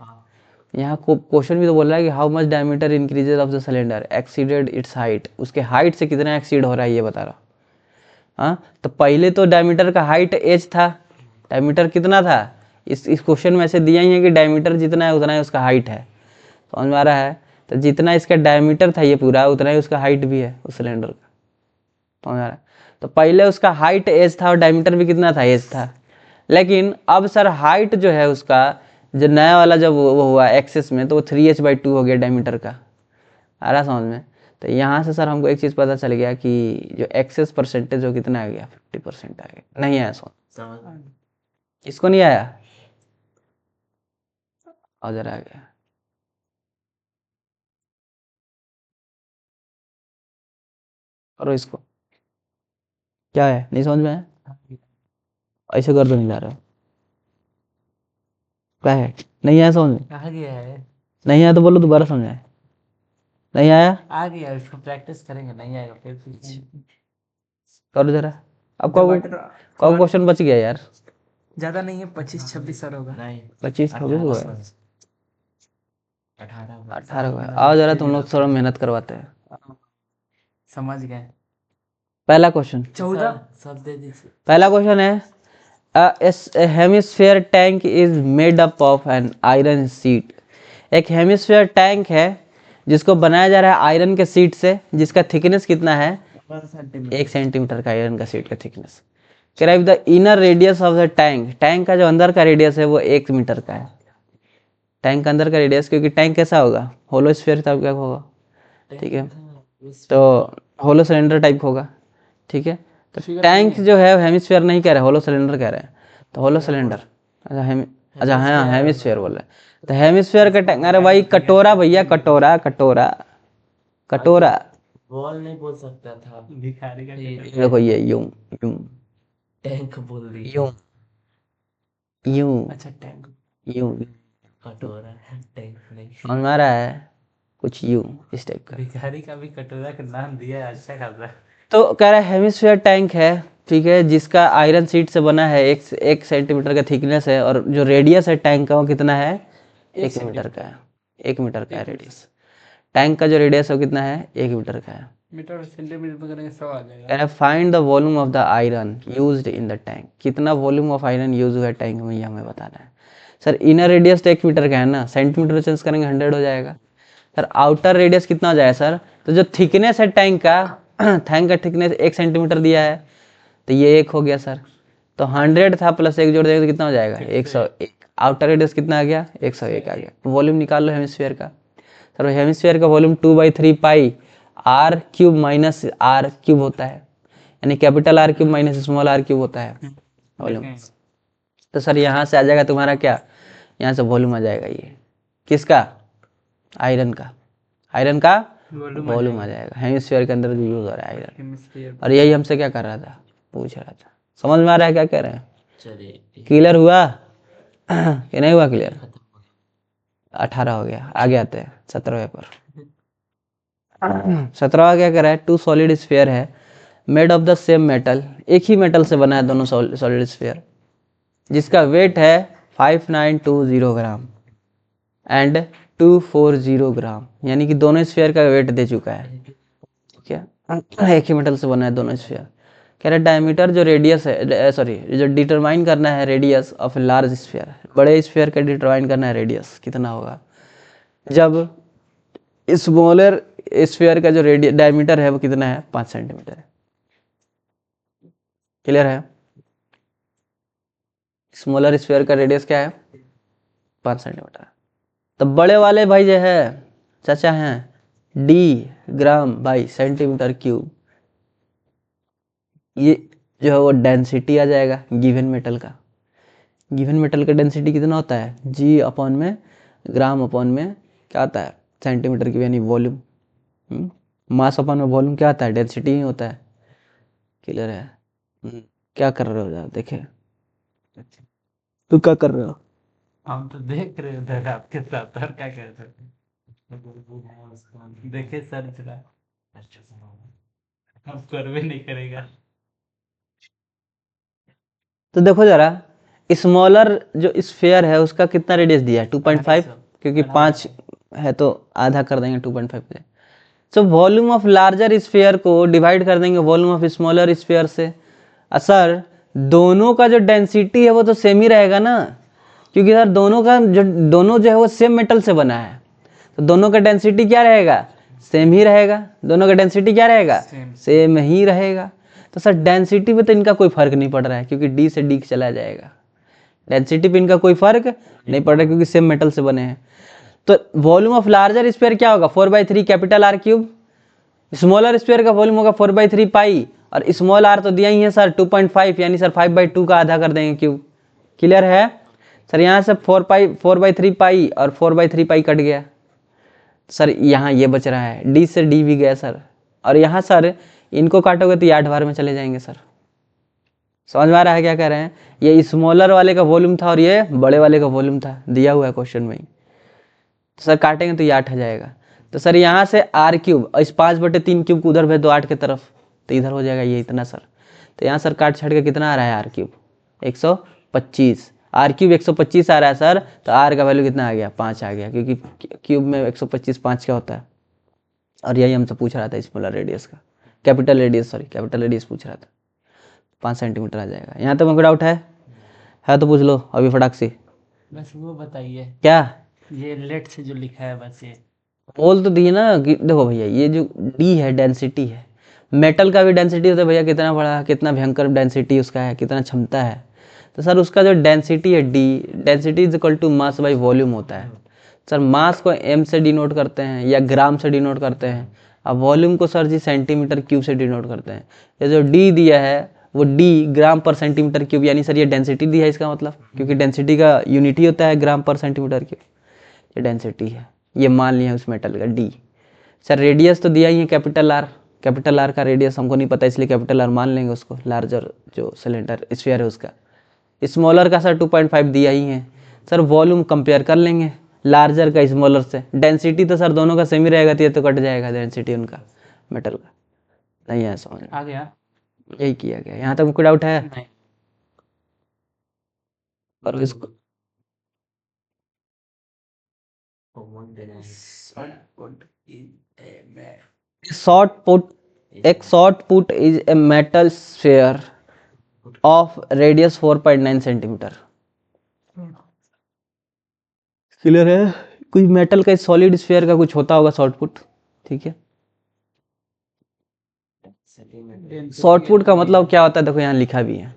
यहाँ क्वेश्चन भी तो बोल रहा है कि how much diameter increases of the cylinder exceeded it's height, उसके हाइट से कितना एक्सीड हो रहा है ये बता रहा। हाँ तो पहले तो डायमीटर का हाइट h था, डायमीटर कितना था, इस क्वेश्चन में ऐसे दिया ही है कि डायमीटर जितना है उतना ही उसका हाइट है, समझ में आ रहा है? तो जितना इसका डायमीटर था ये पूरा, उतना ही उसका हाइट भी है उस सिलेंडर का, समझ आ रहा है? तो पहले उसका हाइट h था और डायमीटर भी कितना था, h था, लेकिन अब सर हाइट जो है उसका, जो नया वाला जब वो हुआ एक्सेस में, तो वो 3h/2 हो गया डायमीटर का। आ रहा समझ में? तो यहाँ से सर हमको एक चीज़ पता चल गया कि जो एक्सेस परसेंटेज वो कितना आ गया, 50% आ गया। नहीं आया समझ, इसको नहीं आया, और जरा आ गया, करो इसको, क्या है नहीं समझ में आया, ऐसे कर दो, नहीं जा रहा क्या है, नहीं आया समझ में, आ गया है। नहीं आया तो बोलो दोबारा समझ आए, नहीं आया आ गया, इसको प्रैक्टिस करेंगे, नहीं आएगा फिर करो जरा। अब कब क्वेश्चन बच गया यार, ज्यादा नहीं है, 25-26 सर होगा। नहीं 25-26 हुआ है, 18 18 हुआ है। आओ जरा तुम लोग थोड़ा मेहनत करवाते हैं। समझ गए। पहला क्वेश्चन, 14। सब दे दीजिए। पहला क्वेश्चन है a hemisphere tank is made up of an iron sheet। एक हेमिस्फीयर टैंक है जिसको बनाया जा रहा है आयरन के शीट से, जिसका थिकनेस कितना है 1 सेंटीमीटर का आयरन का शीट का थिकनेस। कह रहा है the inner radius of the tank, tank का जो अंदर का रेडियस है वो 1 मीटर का है, टैंक का अंदर का रेडियस, क्योंकि टैंक कैसा होगा, होलो स्फीयर टाइप का होगा, ठीक है, तो होलो सिलेंडर टाइप होगा, ठीक है। तो टैंक जो है हेमिस्फीयर नहीं कह रहे, होलो सिलेंडर कह रहे हैं, तो होलो सिलेंडर, अच्छा हाँ हेमिस्फीयर बोल रहे हैं, तो हेमिस्फीयर का टैंक, अरे भाई कटोरा भैया, कटोरा कटोरा कटोरा, बॉल नहीं बोल सकता था, भिखारी का देखो ये यूं यूं टैंक बोल दी। यूं यूं अच्छा टैंक। यूं, कटोरा टैंक नहीं। समझ में आ रहा है? कुछ यूं इस टाइप का। भिखारी का भी कटोरा का नाम दिया है, अच्छा खासा। तो कह रहा है हेमिस्फीयर टैंक है, ठीक है, जिसका आयरन शीट से बना है, 1 सेंटीमीटर का थिकनेस है, और जो रेडियस है टैंक का वो कितना है, 1 मीटर का है। 1 मीटर का है रेडियस। टैंक का जो रेडियस है वो कितना है, 1 मीटर का है। मीटर और सेंटीमीटर में करेंगे 100 आ जाएगा। कह रहा है find the volume of the iron used in the tank. कितना वॉल्यूम ऑफ आयरन यूज हुआ है टैंक में, ये हमें बताना है। सर इनर रेडियस तो 1 मीटर का है ना, सेंटीमीटर चेंज करेंगे 100 हो जाएगा। सर आउटर रेडियस कितना हो जाएगा सर, तो जो थिकनेस है टैंक का टैंक का थिकनेस 1 सेंटीमीटर दिया है, तो ये 1 हो गया सर। तो 100 था प्लस 1 जोड़ देंगे तो कितना हो जाएगा, 101। आउटर रेडियस कितना आ गया, 101 आ गया। वॉल्यूम निकाल लो हेमिस्फीयर का। सर हेमिस्फीयर का volume 2/3 pi R cube minus R cube होता है, यानी capital R cube minus small R cube होता है वॉल्यूम। तो सर यहाँ से आ जाएगा तुम्हारा क्या, यहाँ से वॉल्यूम आ जाएगा ये किसका, आयरन का। आयरन का वॉल्यूम आ जाएगा हेमिस्फीयर के अंदर जो यूज हो रहा है आयरन। हेमिस्फीयर और यही हमसे क्या कर रहा था, पूछ रहा था। समझ में आ रहा है क्या कह रहे हैं, चलिए ठीक क्लियर हुआ कि नहीं हुआ क्लियर। खत्म हो गया। 18 हो गया, आगे आते हैं 17वें पर। 17वां क्या कर रहा है, टू सॉलिड स्फीयर है made of the same metal, एक ही मेटल से बना है दोनों सॉलिड स्फीयर, जिसका वेट है 5920 ग्राम एंड 240 ग्राम, यानी कि दोनों स्फीयर का वेट दे चुका है। ठीक है, एक ही मेटल से बना है दोनों स्फीयर। कह रहा है डायमीटर जो रेडियस है, सॉरी जो डिटरमाइन करना है रेडियस ऑफ लार्ज स्फीयर, बड़े स्फीयर का डिटरमाइन करना है रेडियस कितना होगा, जब स्मॉलर स्फीयर का जो डायमीटर है वो कितना है, 5 सेंटीमीटर है। क्लियर है, स्मॉलर स्फीयर का रेडियस क्या है, 5 सेंटीमीटर। तो बड़े वाले भाई जो है चाचा हैं D gram by centimetre cube, ये जो है वो डेंसिटी आ जाएगा गिवन मेटल का। गिवन मेटल का डेंसिटी कितना होता है, जी अपॉन में ग्राम अपॉन में क्या आता है, सेंटीमीटर क्यूब, यानी वॉल्यूम। मास अपॉन में वॉल्यूम क्या आता है, डेंसिटी ही होता है। क्लियर है। क्या कर रहे हो यार, देखे तू क्या कर रहे हो, हम तो देख रहे उधर आपके साथ, और क्या कर सकते हैं। देखे सर चला, अब करवे नहीं करेगा। तो देखो जरा स्मॉलर जो स्फीयर है उसका कितना रेडियस दिया है, 2.5, क्योंकि 5 है तो आधा कर देंगे 2.5 से। तो वॉल्यूम ऑफ लार्जर स्फीयर को डिवाइड कर देंगे वॉल्यूम ऑफ स्मॉलर स्फीयर से। सर दोनों का जो डेंसिटी है वो तो सेम ही रहेगा ना, क्योंकि सर दोनों जो है वो सेम मेटल से बना है, तो दोनों का डेंसिटी क्या रहेगा, सेम ही रहेगा। दोनों का डेंसिटी क्या रहेगा, सेम ही रहेगा। तो सर डेंसिटी पे तो इनका कोई फर्क नहीं पड़ रहा है, क्योंकि डी से डी चला जाएगा। डेंसिटी पे इनका कोई फर्क नहीं पड़ रहा, क्योंकि सेम मेटल से बने हैं। तो वॉल्यूम ऑफ लार्जर स्फीयर क्या होगा, 4/3 capital R cube. Smaller sphere का वॉल्यूम होगा 4/3 पाई, और स्मॉल आर तो दिया ही है सर 2.5, यानी सर 5/2 का आधा कर देंगे क्यूब। क्लियर है सर, यहाँ से 4/3 पाई और 4/3 पाई कट गया सर, यहाँ ये बच रहा है, डी से डी भी गया सर, और यहाँ सर इनको काटोगे तो ये 8 बार में चले जाएंगे सर। समझ में आ रहा है क्या कह रहे हैं, ये स्मॉलर वाले का वॉल्यूम था और ये बड़े वाले का वॉल्यूम था, दिया हुआ है क्वेश्चन में ही। तो सर काटेंगे तो ये 8 आ जाएगा। तो सर यहाँ से आर क्यूब, इस 5/3 क्यूब को उधर भेज दो 8 की तरफ, तो इधर हो जाएगा ये इतना सर। तो यहाँ सर काट छाट के कितना आ रहा है, आर क्यूब 125, आर क्यूब 125 आ रहा है सर। तो आर का वैल्यू कितना आ गया, 5 आ गया, क्योंकि क्यूब में 125 5 क्या होता है। और यही हमसे पूछ रहा था स्मॉलर रेडियस का, कैपिटल रेडियस पूछ रहा था। 5 सेंटीमीटर आ जाएगा। यहाँ तक हमको डाउट है तो पूछ लो अभी फटाक से। बस वो बताइए, क्या ये लेट से जो लिखा है बस ये बोल तो दिए ना कि देखो भैया, ये जो डी है डेंसिटी है, मेटल का भी डेंसिटी होता है भैया, कितना बड़ा कितना भयंकर डेंसिटी उसका है, कितना क्षमता है। तो सर उसका जो डेंसिटी है D, density is equal to mass by volume होता है। सर मास को एम से डिनोट करते हैं या ग्राम से डिनोट करते हैं, अब वॉल्यूम को सर जी सेंटीमीटर क्यूब से डिनोट करते हैं। ये जो डी दिया है वो डी ग्राम पर सेंटीमीटर क्यूब, यानी सर ये डेंसिटी दी है इसका मतलब, क्योंकि डेंसिटी का यूनिट ही होता है ग्राम पर सेंटीमीटर क्यूब। ये डेंसिटी है, ये मान लिया उस मेटल का डी। सर रेडियस तो दिया ही है कैपिटल आर का रेडियस हमको नहीं पता, इसलिए कैपिटल आर मान लेंगे उसको, लार्जर जो सिलेंडर स्फीयर है उसका। स्मॉलर का सर 2.5 दिया ही है। सर वॉल्यूम कंपेयर कर लेंगे, लार्जर का स्मॉलर से। डेंसिटी तो सर दोनों का सेम ही रहेगा, तो ये तो कट जाएगा डेंसिटी उनका मेटल का। नहीं है समझ में? आ गया? यही किया गया। यहाँ तक कोई डाउट है? नहीं। और इसको शॉर्ट पुट, एक short put is a metal sphere of radius 4.9 centimetre. Clear है? कुछ मेटल का सॉलिड स्फीयर का कुछ होता होगा शॉर्ट पुट, ठीक है। शॉर्ट पुट का मतलब क्या होता है, देखो यहाँ लिखा भी है।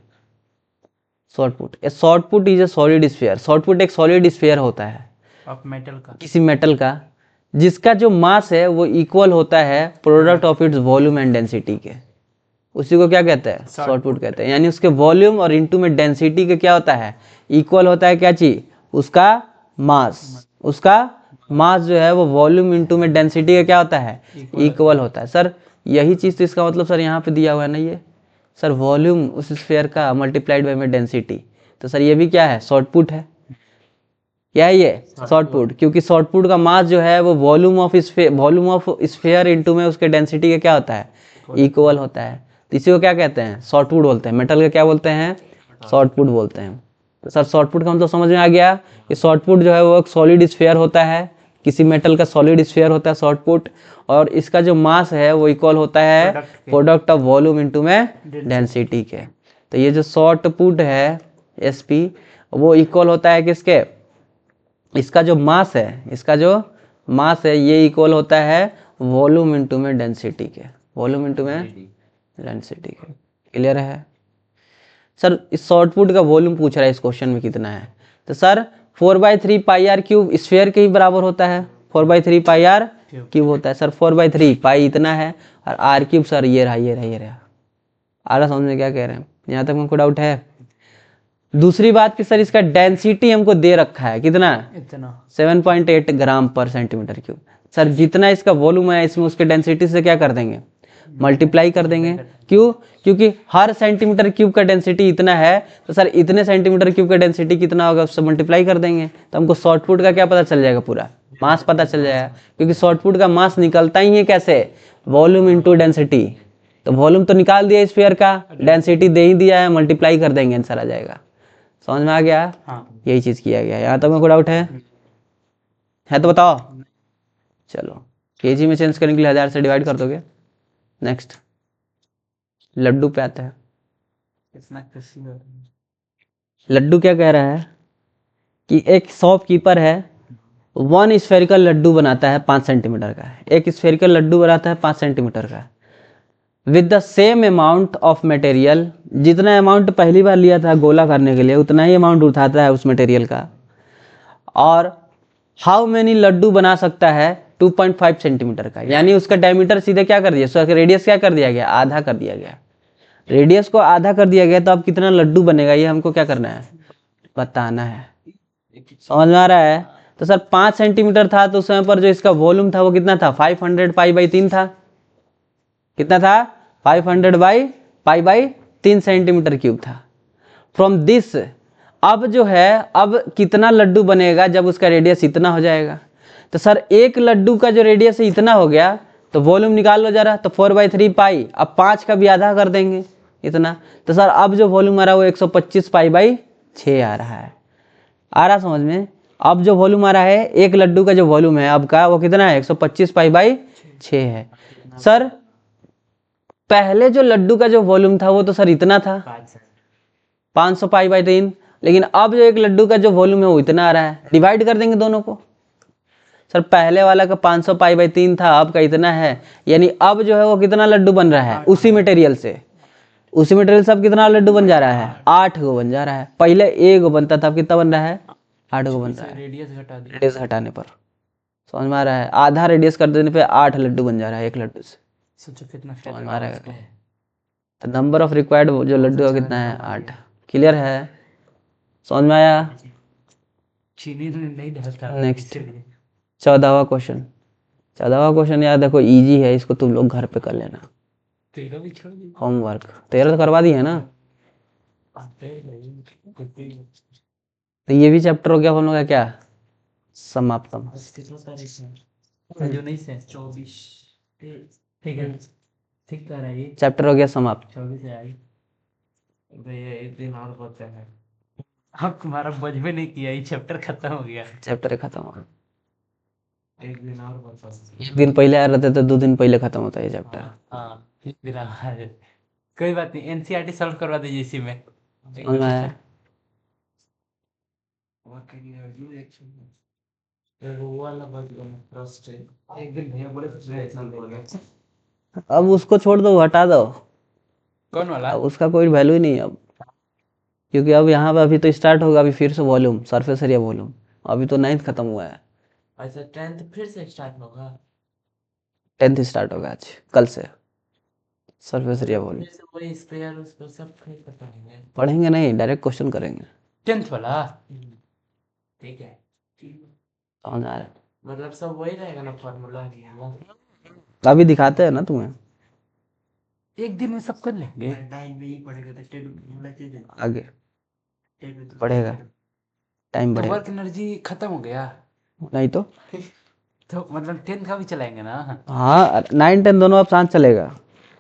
Short put, A short put is a solid sphere. Short put एक सॉलिड स्फीयर होता है ऑफ मेटल का, किसी मेटल का, जिसका जो मास है वो इक्वल होता है product of its volume and density के। उसी को क्या कहते हैं? शॉर्ट पुट कहते हैं। यानी उसके वॉल्यूम और इनटू में डेंसिटी का क्या होता है? इक्वल होता है। क्या चीज? उसका मास। उसका मास जो है वो वॉल्यूम इनटू में डेंसिटी का क्या होता है? इक्वल होता है। सर यही चीज तो इसका मतलब सर यहाँ पे दिया हुआ है ना, ये सर वॉल्यूम उस स्फीयर का मल्टीप्लाइड बाय में डेंसिटी। तो सर ये भी क्या है? शॉर्ट पुट है। क्या है ये? Short put. क्योंकि शॉर्ट पुट का मास जो है वो वॉल्यूम ऑफ स्फीयर इनटू में उसके डेंसिटी का क्या होता है? इक्वल होता है। तो इसी को क्या कहते हैं? शॉर्ट पुट बोलते हैं। मेटल का क्या बोलते हैं? शॉर्ट पुट बोलते हैं। तो सर शॉर्ट पुट का मतलब समझ में आ गया कि शॉर्ट पुट जो है वो एक सॉलिड स्फीयर होता है, किसी मेटल का सॉलिड स्फीयर होता है शॉर्ट पुट, और इसका जो मास है वो इक्वल होता है प्रोडक्ट ऑफ वॉल्यूम इनटू में डेंसिटी के। तो ये जो शॉर्ट पुट है एसपी, वो इक्वल होता है किसके? इसका जो मास है, इसका जो मास है ये इक्वल होता है वॉल्यूम इनटू में डेंसिटी के। वॉल्यूम इनटू में डेंसिटी के। क्लियर है? सर इस शॉर्ट पुट का वॉल्यूम पूछ रहा है इस क्वेश्चन में कितना है। तो sir 4/3 pi R cube sphere के ही बराबर होता है। 4/3 पाई आर क्यूब होता है सर। 4/3 पाई इतना है, और आर क्यूब सर ये रहा, ये रहा, ये रहा। आ रहा समझ में क्या कह रहे हैं? यहाँ तक हमको डाउट है? दूसरी बात कि सर इसका डेंसिटी हमको दे रखा है कितना? इतना 7.8 ग्राम पर सेंटीमीटर क्यूब। सर जितना इसका वॉल्यूम है इसमें उसके डेंसिटी से क्या कर देंगे? मल्टीप्लाई कर देंगे। क्यों? क्योंकि हर सेंटीमीटर क्यूब का डेंसिटी इतना है, तो सर इतने सेंटीमीटर क्यूब का डेंसिटी कितना होगा उससे मल्टीप्लाई कर देंगे। तो हमको शॉर्ट पुट का क्या पता चल जाएगा? पूरा मास पता चल जाएगा। क्योंकि शॉर्ट पुट का मास निकलता ही है कैसे? Volume into density. तो वॉल्यूम तो निकाल दिया स्फीयर का, डेंसिटी दे ही दिया है, मल्टीप्लाई कर देंगे, आंसर आ जाएगा। समझ में आ गया? हाँ। यही चीज किया गया। यहाँ तक में कोई डाउट है तो बताओ। चलो केजी में चेंज करने के लिए 1000 से डिवाइड कर दोगे। नेक्स्ट लड्डू पे आते हैं। इतना खुशी हो रही है। लड्डू क्या कह रहा है कि एक शॉपकीपर है, 1 स्फेरिकल लड्डू बनाता है 5 सेंटीमीटर का। एक स्फेरिकल लड्डू बनाता है 5 सेंटीमीटर का, with the same amount of material. जितना अमाउंट पहली बार लिया था गोला करने के लिए उतना ही अमाउंट उठाता है उस मटेरियल का। और हाउ मेनी लड्डू बना सकता है? 2.5 सेंटीमीटर का। यानी उसका डायमीटर सीधे क्या कर दिया, उसका रेडियस क्या कर दिया गया? आधा कर दिया गया। रेडियस को आधा कर दिया गया, तो अब कितना लड्डू बनेगा ये हमको क्या करना है? बताना है। समझ में आ रहा है? तो सर 5 सेंटीमीटर था तो उस समय पर जो इसका वॉल्यूम था वो कितना था? 500 पाई/3 था। कितना था? 500 पाई/3 सेंटीमीटर क्यूब था। फ्रॉम दिस अब जो है, अब कितना लड्डू बनेगा जब उसका रेडियस इतना हो जाएगा? तो सर एक लड्डू का जो रेडियस है इतना हो गया, तो वॉल्यूम निकाल लो जरा। तो 4/3 पाई, अब 5 का भी आधा कर देंगे इतना। तो सर अब जो वॉल्यूम आ रहा है वो 125 पाई/6 आ रहा है। आ रहा समझ में? अब जो वॉल्यूम आ रहा है, एक लड्डू का जो वॉल्यूम है अब का वो कितना है? 125 पाई/6 है। सर पहले जो लड्डू का जो वॉल्यूम था वो तो सर इतना था, 500 पाई/3। लेकिन अब जो एक लड्डू का जो वॉल्यूम है वो इतना आ रहा है। डिवाइड कर देंगे दोनों को। सर पहले वाला का 500 पाई/3 था, अब का इतना है। यानी अब जो है वो कितना लड्डू बन रहा है? उसी मटेरियल से, उसी मटेरियल से अब कितना लड्डू बन जा रहा है? 8 गो बन जा रहा है। पहले 1 गो बनता था, अब कितना बन रहा है? 8 गो बन रहा है। रेडियस घटा दिया। रेडियस घटाने पर समझ में आ रहा है? आधा रेडियस कर देने पे 8 लड्डू बन जा रहा है एक लड्डू से। सोचो कितना समझ में आ रहा है? तो नंबर ऑफ रिक्वायर्ड जो लड्डू है कितना है? 8। क्लियर है? समझ में आया? चीनी नहीं डालता। नेक्स्ट 14वां क्वेश्चन। 14वां क्वेश्चन यार देखो इजी है, इसको तुम लोग घर पे कर लेना। 13 भी छोड़ दी। होमवर्क 13 तो करवा दिए है ना? तो ये भी चैप्टर हो गया हम लोग का क्या? समाप्तम। आज कितना तारीख है? जो नहीं से 24। ठीक है, ठीक कह रहा है ये। चैप्टर हो गया समाप्त। 24 है आई। भैया एक दिन और बचा है। अब तुम्हारा बज में नहीं किया, ये चैप्टर खत्म हो गया। चैप्टर खत्म हो, एक दिन और बचा। एक दिन पहले आ रहते तो 2 दिन पहले खत्म होता है ये चैप्टर। हाँ एक दिन आ रहा है। कोई बात नहीं, एनसीईआरटी सॉल्व करवा दीजिए इसी में। समझ में आया? वो वाला बज गया ट्रस्ट है। एक दिन भैया बोले एग्जाम देंगे। अब उसको छोड़ दो, हटा दो। कौन वाला? अब उसका कोई वैल्यू ही नहीं है अब, क्योंकि अब यहाँ पे अभी तो स्टार्ट होगा, अभी फिर से वॉल्यूम, सरफेस एरिया वॉल्यूम। अभी तो 9th खत्म हुआ है, अच्छा 10th फिर से स्टार्ट होगा। 10th स्टार्ट होगा आज, कल से सरफेस एरिया वॉल्यूम। फिर से वही स्पेयर उस पर सब फिर पढ़ेंगे। पढ़ेंगे नहीं, डायरेक्ट क्वेश्चन करेंगे। 10th वाला ठीक है। समझ आ रहा है? मतलब सब वही रहेगा ना, फॉर्मूला? अभी दिखाते हैं ना तुम्हें, एक दिन में सब कर लेंगे। आगे बढ़ेगा, टाइम तो बढ़ेगा। वर्क एनर्जी खत्म हो गया, नहीं तो तो मतलब 10th का भी चलाएंगे ना? हाँ, 9 10 दोनों अब साथ चलेगा।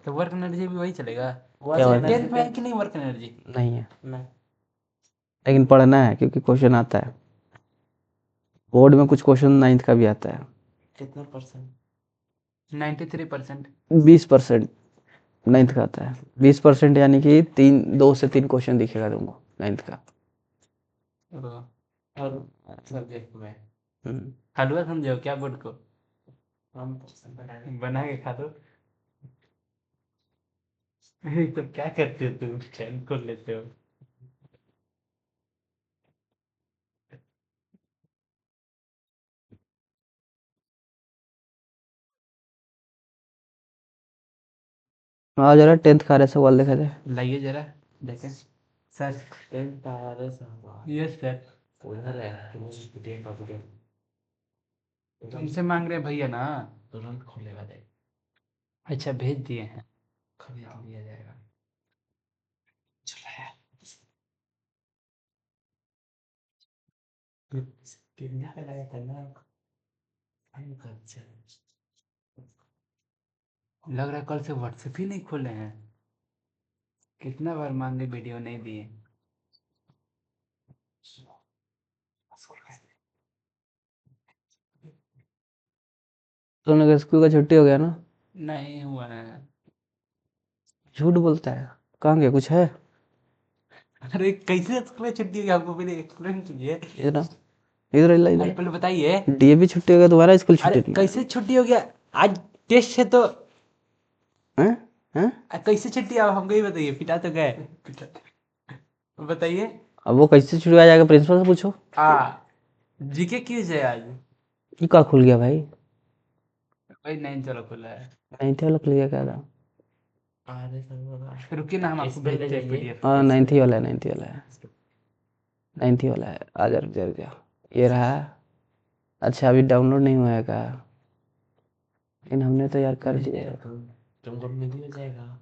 तो वर्क एनर्जी भी वही चलेगा। क्या हुआ? 10th में है कि नहीं वर्क एनर्जी? नहीं है, नहीं। लेकिन पढ़ना है क्योंकि क्वेश्चन आता है बोर्ड में, कुछ क्वेश्चन 9th का भी आता है। कितना परसेंट? 93%। 20% 9th का आता है, 20% यानी कि 2 से 3 क्वेश्चन दिखेगा तुमको 9th का। और सब्जेक्ट में हम्म। हलवा समझो क्या बोर्ड को? हम बना के खा दो। तो क्या करते हो तुम, चैन खोल लेते हो? हाँ जरा 10th का रहे सवाल देखा जाए। लाइए जरा देखें सर। 10th आ रहा सर। Yes sir. उधर है तुमसे मांग रहे भैया ना, तुरंत खोलेगा देख। अच्छा भेज दिए हैं, खरीद लिया जाएगा। चलो यार, कितना पे लगा था ना? अच्छा लग रहा है कल से व्हाट्सएप ही नहीं खोले हैं। कितना बार मांगे वीडियो नहीं दिए। तो उन्होंने स्कूल का छुट्टी हो गया ना? नहीं हुआ है। झूठ बोलता है, कहाँ गया, कुछ है? अरे कैसे स्कूल छुट्टी हुई, हमको पहले एक्सप्लेन कीजिए। इधर आओ, इधर इधर अरे इधर। पहले बताइए। डीएवी छुट्टी हो गया, तुम्हारा स्कूल अरे छुट्टी नहीं कैसे छुट्टी हो गया? आज टेस्ट है तो है? हैं? कैसे छुट्टी? आप हमको ही बताइए, पिटा तो गए। बताइए। अब वो कैसे छुट्टी आ जाएगा, प्रिंसिपल से पूछो। जीके क्यूज है आज। ये का खुल गया भाई? भाई नहीं चलो खुला है। नहीं थे वाला खुल गया क्या था? अरे सर रुकिए ना, हम आपको भेजते हैं पीडीएफ। हाँ 9th ही वाला है, 9th ही वाला है, 9th ही वाला है। आ जा, रुक जा रुक जा, ये रहा। अच्छा अभी डाउनलोड नहीं हुआ है का? लेकिन हमने तो यार कर दिया। तुमको मिल ही जाएगा।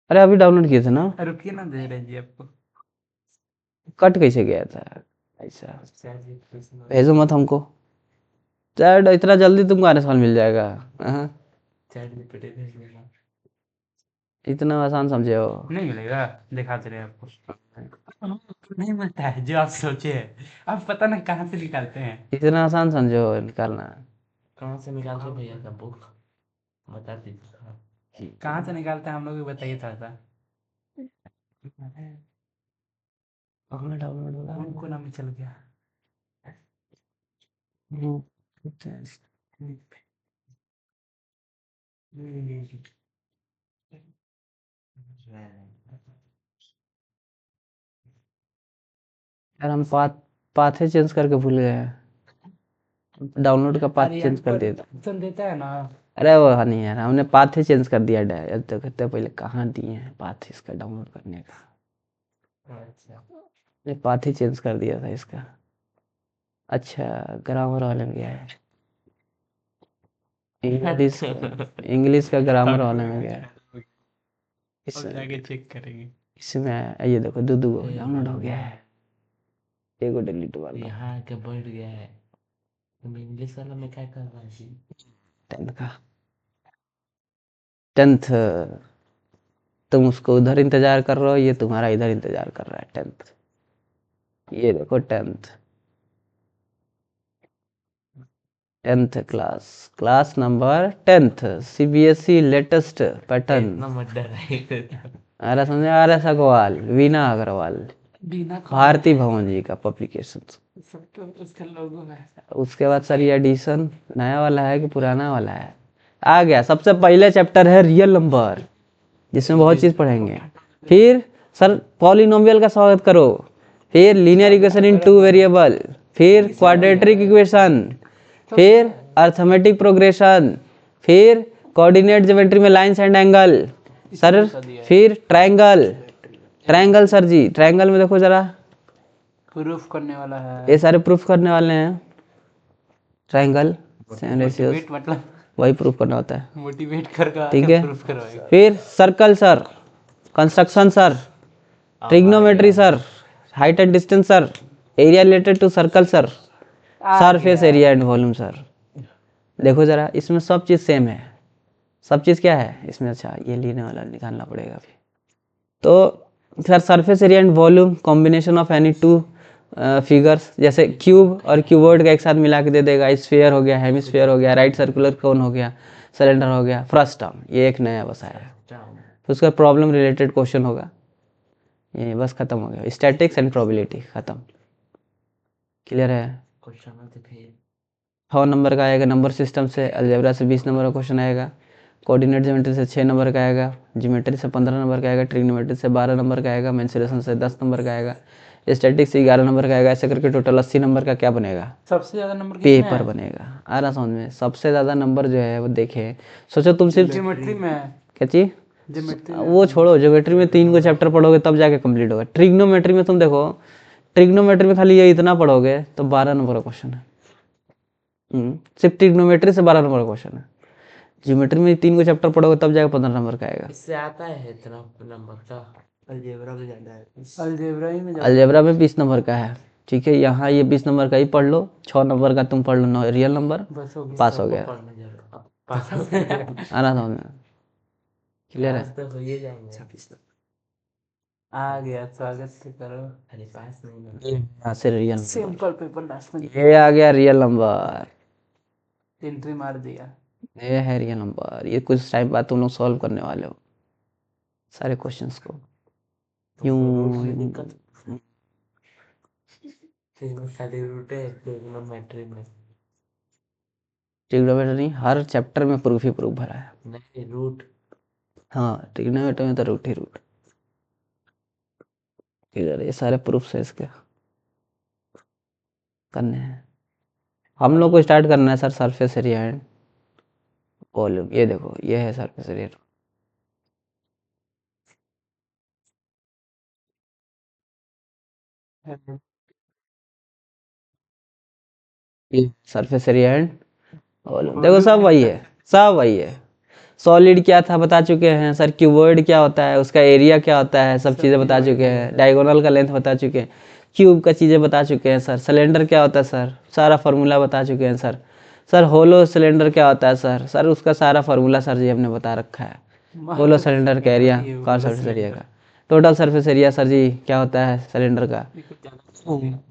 अरे अभी डाउनलोड किए थे ना, रुकिए ना, दे रहे जी आपको। कट कैसे गया था ऐसा? भेजो मत हमको, चैट इतना जल्दी तुमको आने सवाल मिल जाएगा? हाँ, चैट जीपीटी भेज देगा। इतना आसान समझे हो? नहीं मिलेगा, दिखाते रहे आपको। नहीं मिलता है जो आप सोचे है, आप पता नहीं कहाँ से निकालते हैं। इतना आसान समझे हो निकालना? कहाँ से निकालते भैया का बुक बता दीजिए। कहाँ से निकालते हैं हम लोग भी बताइए थोड़ा सा। कहाँ डाउनलोड होगा? कौन कोना में चल गया? हम्म, यार हम पाथे चेंज करके भूल गए हैं, डाउनलोड का पाथ अरे यार चेंज कर दिया था। ऑप्शन देता है ना। अरे वो नहीं यार, हमने पाथ ही चेंज कर दिया अब तक इतने पहले कहाँ दिए हैं पाथ इसका डाउनलोड करने का? अच्छा हमने पाथ ही चेंज कर दिया था इसका। अच्छा ग्रामर वाले में गया है, इंग्लिश का ग्रामर वाले में गया है। अब जाके चेक करेंगे। इसमें ये देखो दो दो डाउनलोड हो गया है, एगो डिलीट वाला यहाँ आके बैठ गया है। तुम इंग्लिश वाला में क्या कर रहा है जी? 10th का 10th। तुम उसको उधर इंतजार कर रहे हो, ये तुम्हारा इधर इंतजार कर रहा है 10th। ये देखो 10th class, class number 10th, CBSE latest pattern. इतना मत डराइए। आर एस आर एस अग्रवाल, वीना अग्रवाल, बिना भारती भवन जी का पब्लिकेशन। सबके उसका लोगो है। उसके बाद सर ये एडिशन नया वाला है कि पुराना वाला है? आ गया। सबसे पहले चैप्टर है रियल नंबर, जिसमें बहुत चीज पढ़ेंगे। फिर सर पॉलिनोमियल का स्वागत करो, फिर linear equation in two variable, फिर क्वाड्रेटिक इक्वेशन, फिर अर्थमेटिक प्रोग्रेशन, फिर कोऑर्डिनेट ज्योमेट्री में लाइंस एंड एंगल सर, फिर ट्रायंगल। ट्रायंगल सर जी, ट्रायंगल में देखो जरा, प्रूफ करने वाला है। ये सारे प्रूफ करने वाले हैं। ट्रायंगल सेम रेशियोज, मोटिवेट मतलब वही प्रूफ करना होता है। मोटिवेट करके ठीक है। प्रूफ करवाएगा। फिर circle sir, construction sir, trigonometry sir, height and distance sir, area related to circle sir, surface area and volume sir. देखो जरा, इसमें सब चीज़ सेम है। सब चीज़ क्या है इसमें? अच्छा, ये लेने वाला निकालना पड़ेगा अभी। तो sir surface area and volume combination of any two figures, जैसे क्यूब और क्यूबॉइड का एक साथ मिला के दे देगा। स्फीयर हो गया, हेमिस्फीयर हो गया, राइट सर्कुलर कोन हो गया, सिलेंडर हो गया। फर्स्ट टर्म ये एक नया बस आया है, तो उसका प्रॉब्लम रिलेटेड क्वेश्चन होगा। ये बस खत्म हो गया, स्टैटिक्स एंड प्रोबेबिलिटी खत्म। क्लियर है? क्वेश्चन दिखाइए। 100 नंबर का आएगा। नंबर सिस्टम से अलजेब्रा से 20 नंबर का क्वेश्चन आएगा। कोऑर्डिनेट ज्योमेट्री से 6 नंबर का आएगा। ज्योमेट्री से 15 नंबर का आएगा। ट्रिग्नोमेट्री से 12 नंबर का आएगा। मेंसुरेशन से 10 नंबर का आएगा। स्टैटिक्स से 11 नंबर का आएगा। ऐसे करके टोटल 80 नंबर का क्या बनेगा? सबसे ज्यादा नंबर पेपर बनेगा। आ रहा समझ में? सबसे ज़्यादा नंबर जो है वो देखे, सोचो तुम सिर्फ ज्योमेट्री में है। क्या चीज, ज्योमेट्री वो छोड़ो, ज्योमेट्री में 3 को चैप्टर पढ़ोगे तब जाके कंप्लीट होगा। ट्रिग्नोमेट्री में तुम देखो, ट्रिग्नोमेट्री में खाली ये इतना पढ़ोगे तो 12 नंबर का क्वेश्चन है। सिर्फ ट्रिग्नोमेट्री से 12 नंबर का क्वेश्चन है। ज्योमेट्री में 3 को चैप्टर पढ़ोगे तब जाके 15 नंबर का आएगा। इससे आता है इतना नंबर का? अलजेब्रा में ज्यादा है। अलजेब्रा ही में अलजेब्रा में 20 नंबर का है। ठीक है, यहाँ ये 20 नंबर का ही पढ़ लो, 6 नंबर का तुम पढ़ लो रियल नंबर, बस हो गया। पास हो गया। पास हो गया। आना समझ में? क्लियर है? पास तो हो ही जाएंगे। आ गया, स्वागत से करो। अरे पास नहीं होगा। यहाँ से रियल सिंपल पेपर लास्ट में ये आ गया रियल नंबर, एंट्री मार दिया। ये है रियल नंबर। ये कुछ टाइम बाद तुम लोग सॉल्व करने वाले हो सारे क्वेश्चंस को। यूं खाली रूट है ट्रिग्नोमेट्री में। ट्रिग्नोमेट्री नहीं, हर चैप्टर में प्रूफ ही प्रूफ भरा है। नहीं, रूट। हाँ, ट्रिग्नोमेट्री में तो रूट ही रूट। इधर ये सारे प्रूफ है इसके करने हैं। हम लोग को स्टार्ट करना है sir surface area and volume. ये देखो, ये है सरफेस एरिया। ये सरफेस एरिया एंड वॉल्यूम, देखो सब वही है, सब वही है। सॉलिड क्या था बता चुके हैं सर, क्यूबॉइड क्या होता है, उसका एरिया क्या होता है, सब चीज़ें बता चुके हैं। डायगोनल का लेंथ बता चुके हैं, क्यूब का चीज़ें बता चुके हैं सर। सिलेंडर क्या होता है सर, सारा फार्मूला बता चुके हैं सर। सर होलो सिलेंडर क्या होता है सर, सर उसका सारा फार्मूला सर जी हमने बता रखा है। होलो सिलेंडर का एरिया, कौन सरफेस एरिया का, टोटल सरफेस एरिया सर जी क्या होता है सिलेंडर का।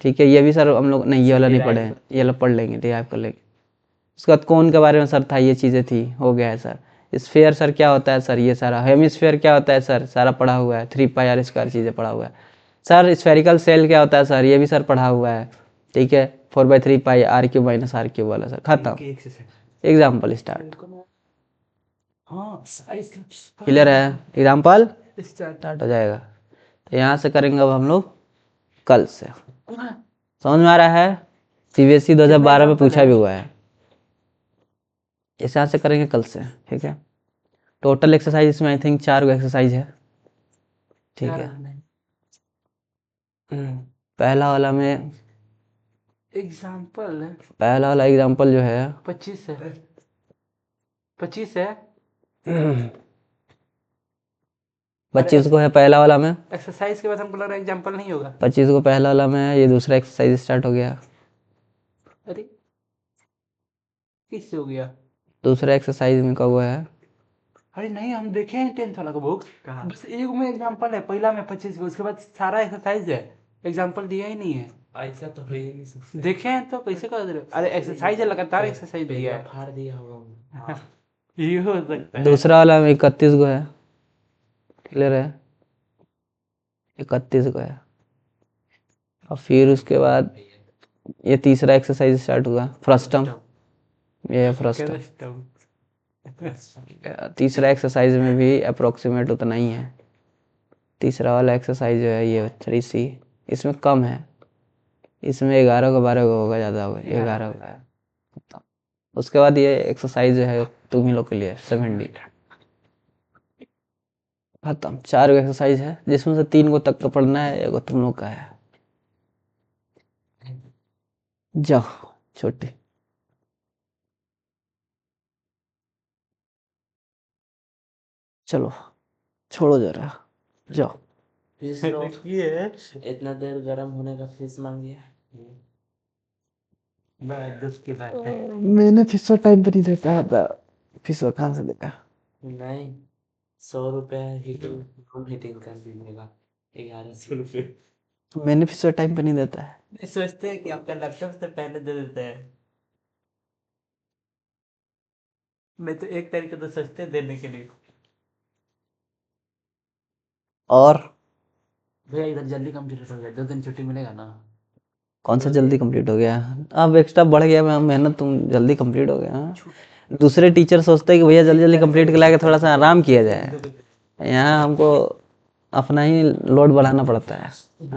ठीक है, ये भी सर हम लोग नहीं, ये वाला नहीं पढ़े हैं, ये वाला पढ़ लेंगे, डिराइव कर लेंगे। उसके बाद कौन के बारे में सर था, ये चीज़ें थी, हो गया है सर। स्फेयर सर क्या होता है सर, ये सारा। हेमिस्फेयर क्या होता है सर, सारा पढ़ा हुआ है। 3πr² चीज़ें पढ़ा हुआ है सर। स्फेरिकल सेल क्या होता है सर, ये भी सर पढ़ा हुआ है। ठीक है, 4/3πr³ - r³ वाला सर खत्म। Example start. क्लियर है? एग्जाम्पल स्टार्ट हो जाएगा। तो यहाँ से करेंगे अब हम लोग कल से। समझ में आ रहा है? CBSE 2012 में पूछा भी हुआ है। इस यहाँ से करेंगे कल से। ठीक है, टोटल एक्सरसाइज इसमें आई थिंक 4 एक्सरसाइज है। ठीक है, पहला वाला में एग्जाम्पल पहला वाला एग्जाम्पल जो है 25 है। 25 है। 25 को है पहला वाला में, एक्सरसाइज के बाद हमको लग रहा है एग्जाम्पल नहीं होगा। 25 को पहला वाला में है, ये दूसरा एक्सरसाइज स्टार्ट हो गया। अरे किससे हो गया? दूसरा एक्सरसाइज में कब हुआ है? अरे नहीं, हम देखे हैं 10th वाला का बुक, कहाँ? बस एक में एग्जाम्पल है, पहला में 25 को, उसके बाद सारा एक्सरसाइज है, एग्जाम्पल दिया ही नहीं है। ऐसा तो हो ही नहीं सकता। देखे हैं तो कैसे कर दे रहे हो? अरे एक्सरसाइज है, लगातार एक्सरसाइज दिया है। फाड़ दिया होगा। ये हो सकता है। दूसरा वाला में 31 को है, क्लियर है, 31 को है। और फिर उसके बाद ये तीसरा एक्सरसाइज स्टार्ट हुआ, फ्रस्टम, ये है फ्रस्टम। तीसरा एक्सरसाइज में भी अप्रोक्सीमेट उतना ही है। तीसरा वाला एक्सरसाइज जो है ये 3C, इसमें कम है, इसमें 11 को 12 को होगा, ज़्यादा होगा, 11 का है। उसके बाद ये एक्सरसाइज जो है तुम ही लोग के लिए 70 खत्म। 4 एक्सरसाइज है जिसमें से 3 को तक का पढ़ना है, एक तुम लोग का है। जाओ छोटी, चलो छोड़ो जरा, जाओ। फिश लो, इतना देर गर्म होने का फिश मांगिए। दुख की बात है। मैंने फिशर टाइम पे नहीं देखा था, फिशर कहाँ से देखा? नहीं, 100 रुपया हीटिंग, रूम हीटिंग कर दीजिएगा, 1100 रुपये। मैंने फिशर टाइम पे नहीं देता है। सोचते हैं कि आपका लैपटॉप से पहले दे देते हैं। मैं तो एक तरीके तो सोचते हैं देने के लिए। और भैया इधर जल्दी कंप्लीट हो गया, 2 दिन छुट्टी मिलेगा ना? कौन सा जल्दी कंप्लीट हो गया? अब एक्स्ट्रा बढ़ गया, मैं मेहनत, तुम जल्दी कंप्लीट हो गया। हाँ? दूसरे टीचर सोचते हैं कि भैया जल्दी जल्दी कंप्लीट करा के थोड़ा सा आराम किया जाए, यहाँ हमको अपना ही लोड बढ़ाना पड़ता है।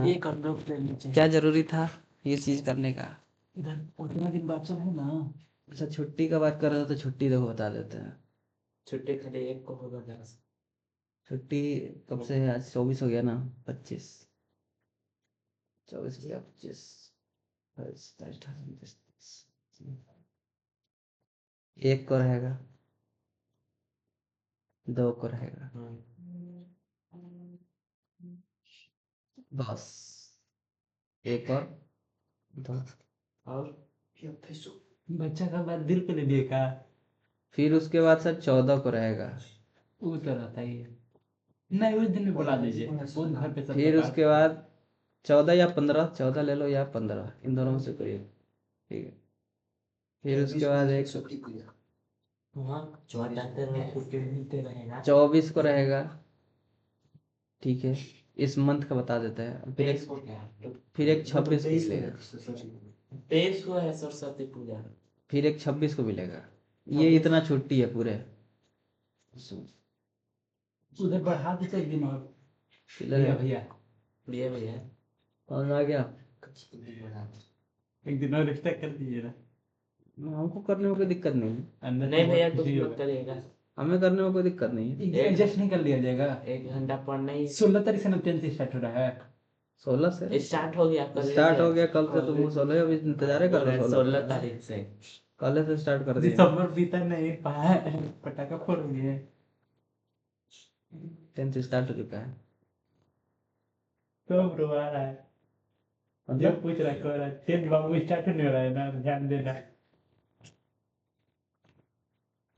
ये कर दो प्लेन नीचे। क्या जरूरी था ये चीज करने का? इधर उतना दिन बाद है ना। अच्छा छुट्टी का बात कर रहे हो तो छुट्टी देखो बता देते हैं। छुट्टी खाली एक को होगा जरा सा। छुट्टी कब से है? आज 24 हो गया ना, 25, 24 हो गया, 25, 27, 28, 29, 1 को रहेगा, 2 को रहेगा, बस 1 और 2, और बच्चा का बात दिल पे ले लिए का। फिर उसके बाद सर 14 को रहेगा। वो तो रहता ही है। नहीं, उस दिन भी बुला दीजिए, उस घर पे सब फिर बता उसके बाद 14 या 15, 14 ले लो या 15, इन दोनों में से कोई एक, ठीक है। फिर उसके बाद एक वहाँ बताते रहे, छुट्टी मिलते रहेगा। 24 को रहेगा, ठीक है, इस मंथ का बता देते हैं। फिर एक 26 को मिलेगा, 23 को है सरस्वती पूजा। फिर एक 26 को मिलेगा। ये इतना छुट्टी है पूरे। उधर बढ़ा दीजिए एक दिन और। क्लियर भैया है? भैया ये भी है। समझ आ गया? एक दिन और एक्स्ट्रा कर दीजिए ना। हमको करने में कोई दिक्कत नहीं है, अंदर नहीं से भैया, बहुत कुछ खुशी मत होगा। करिएगा। हमें करने में कोई दिक्कत नहीं है। एक दिन एडजस्ट नहीं कर लिया जाएगा। 1 घंटा पढ़ना ही 16 तारीख से ना 10th स्टार्ट हो रहा है। 16 से स्टार्ट हो गया, कर स्टार्ट हो लीजिए। गया, कल से तुम 16 अभी इंतजार कर रहे हो? 16 तारीख से। कल से स्टार्ट कर दिए, दिसंबर बीता नहीं पाया, पटाखा फोड़ेंगे। 10 स्टार्ट हो चुका है। तो ब्रो आ रहा है, जो मतलब पूछ रहा है कह रहा है 10th बाबू स्टार्ट नहीं हो रहा है ना, ध्यान देना।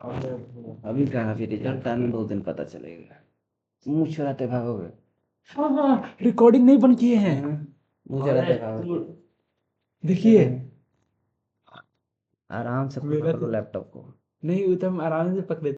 अभी कहाँ, अभी रिजल्ट आने 2 दिन पता चलेगा। मुँह चुराते भागोगे, हाँ हाँ, रिकॉर्डिंग नहीं बंद किए हैं। मुँह चुराते भागोगे। देखिए, आराम से मेरा पकड़ लो लैपटॉप को। नहीं वो तो हम आराम से पकड़े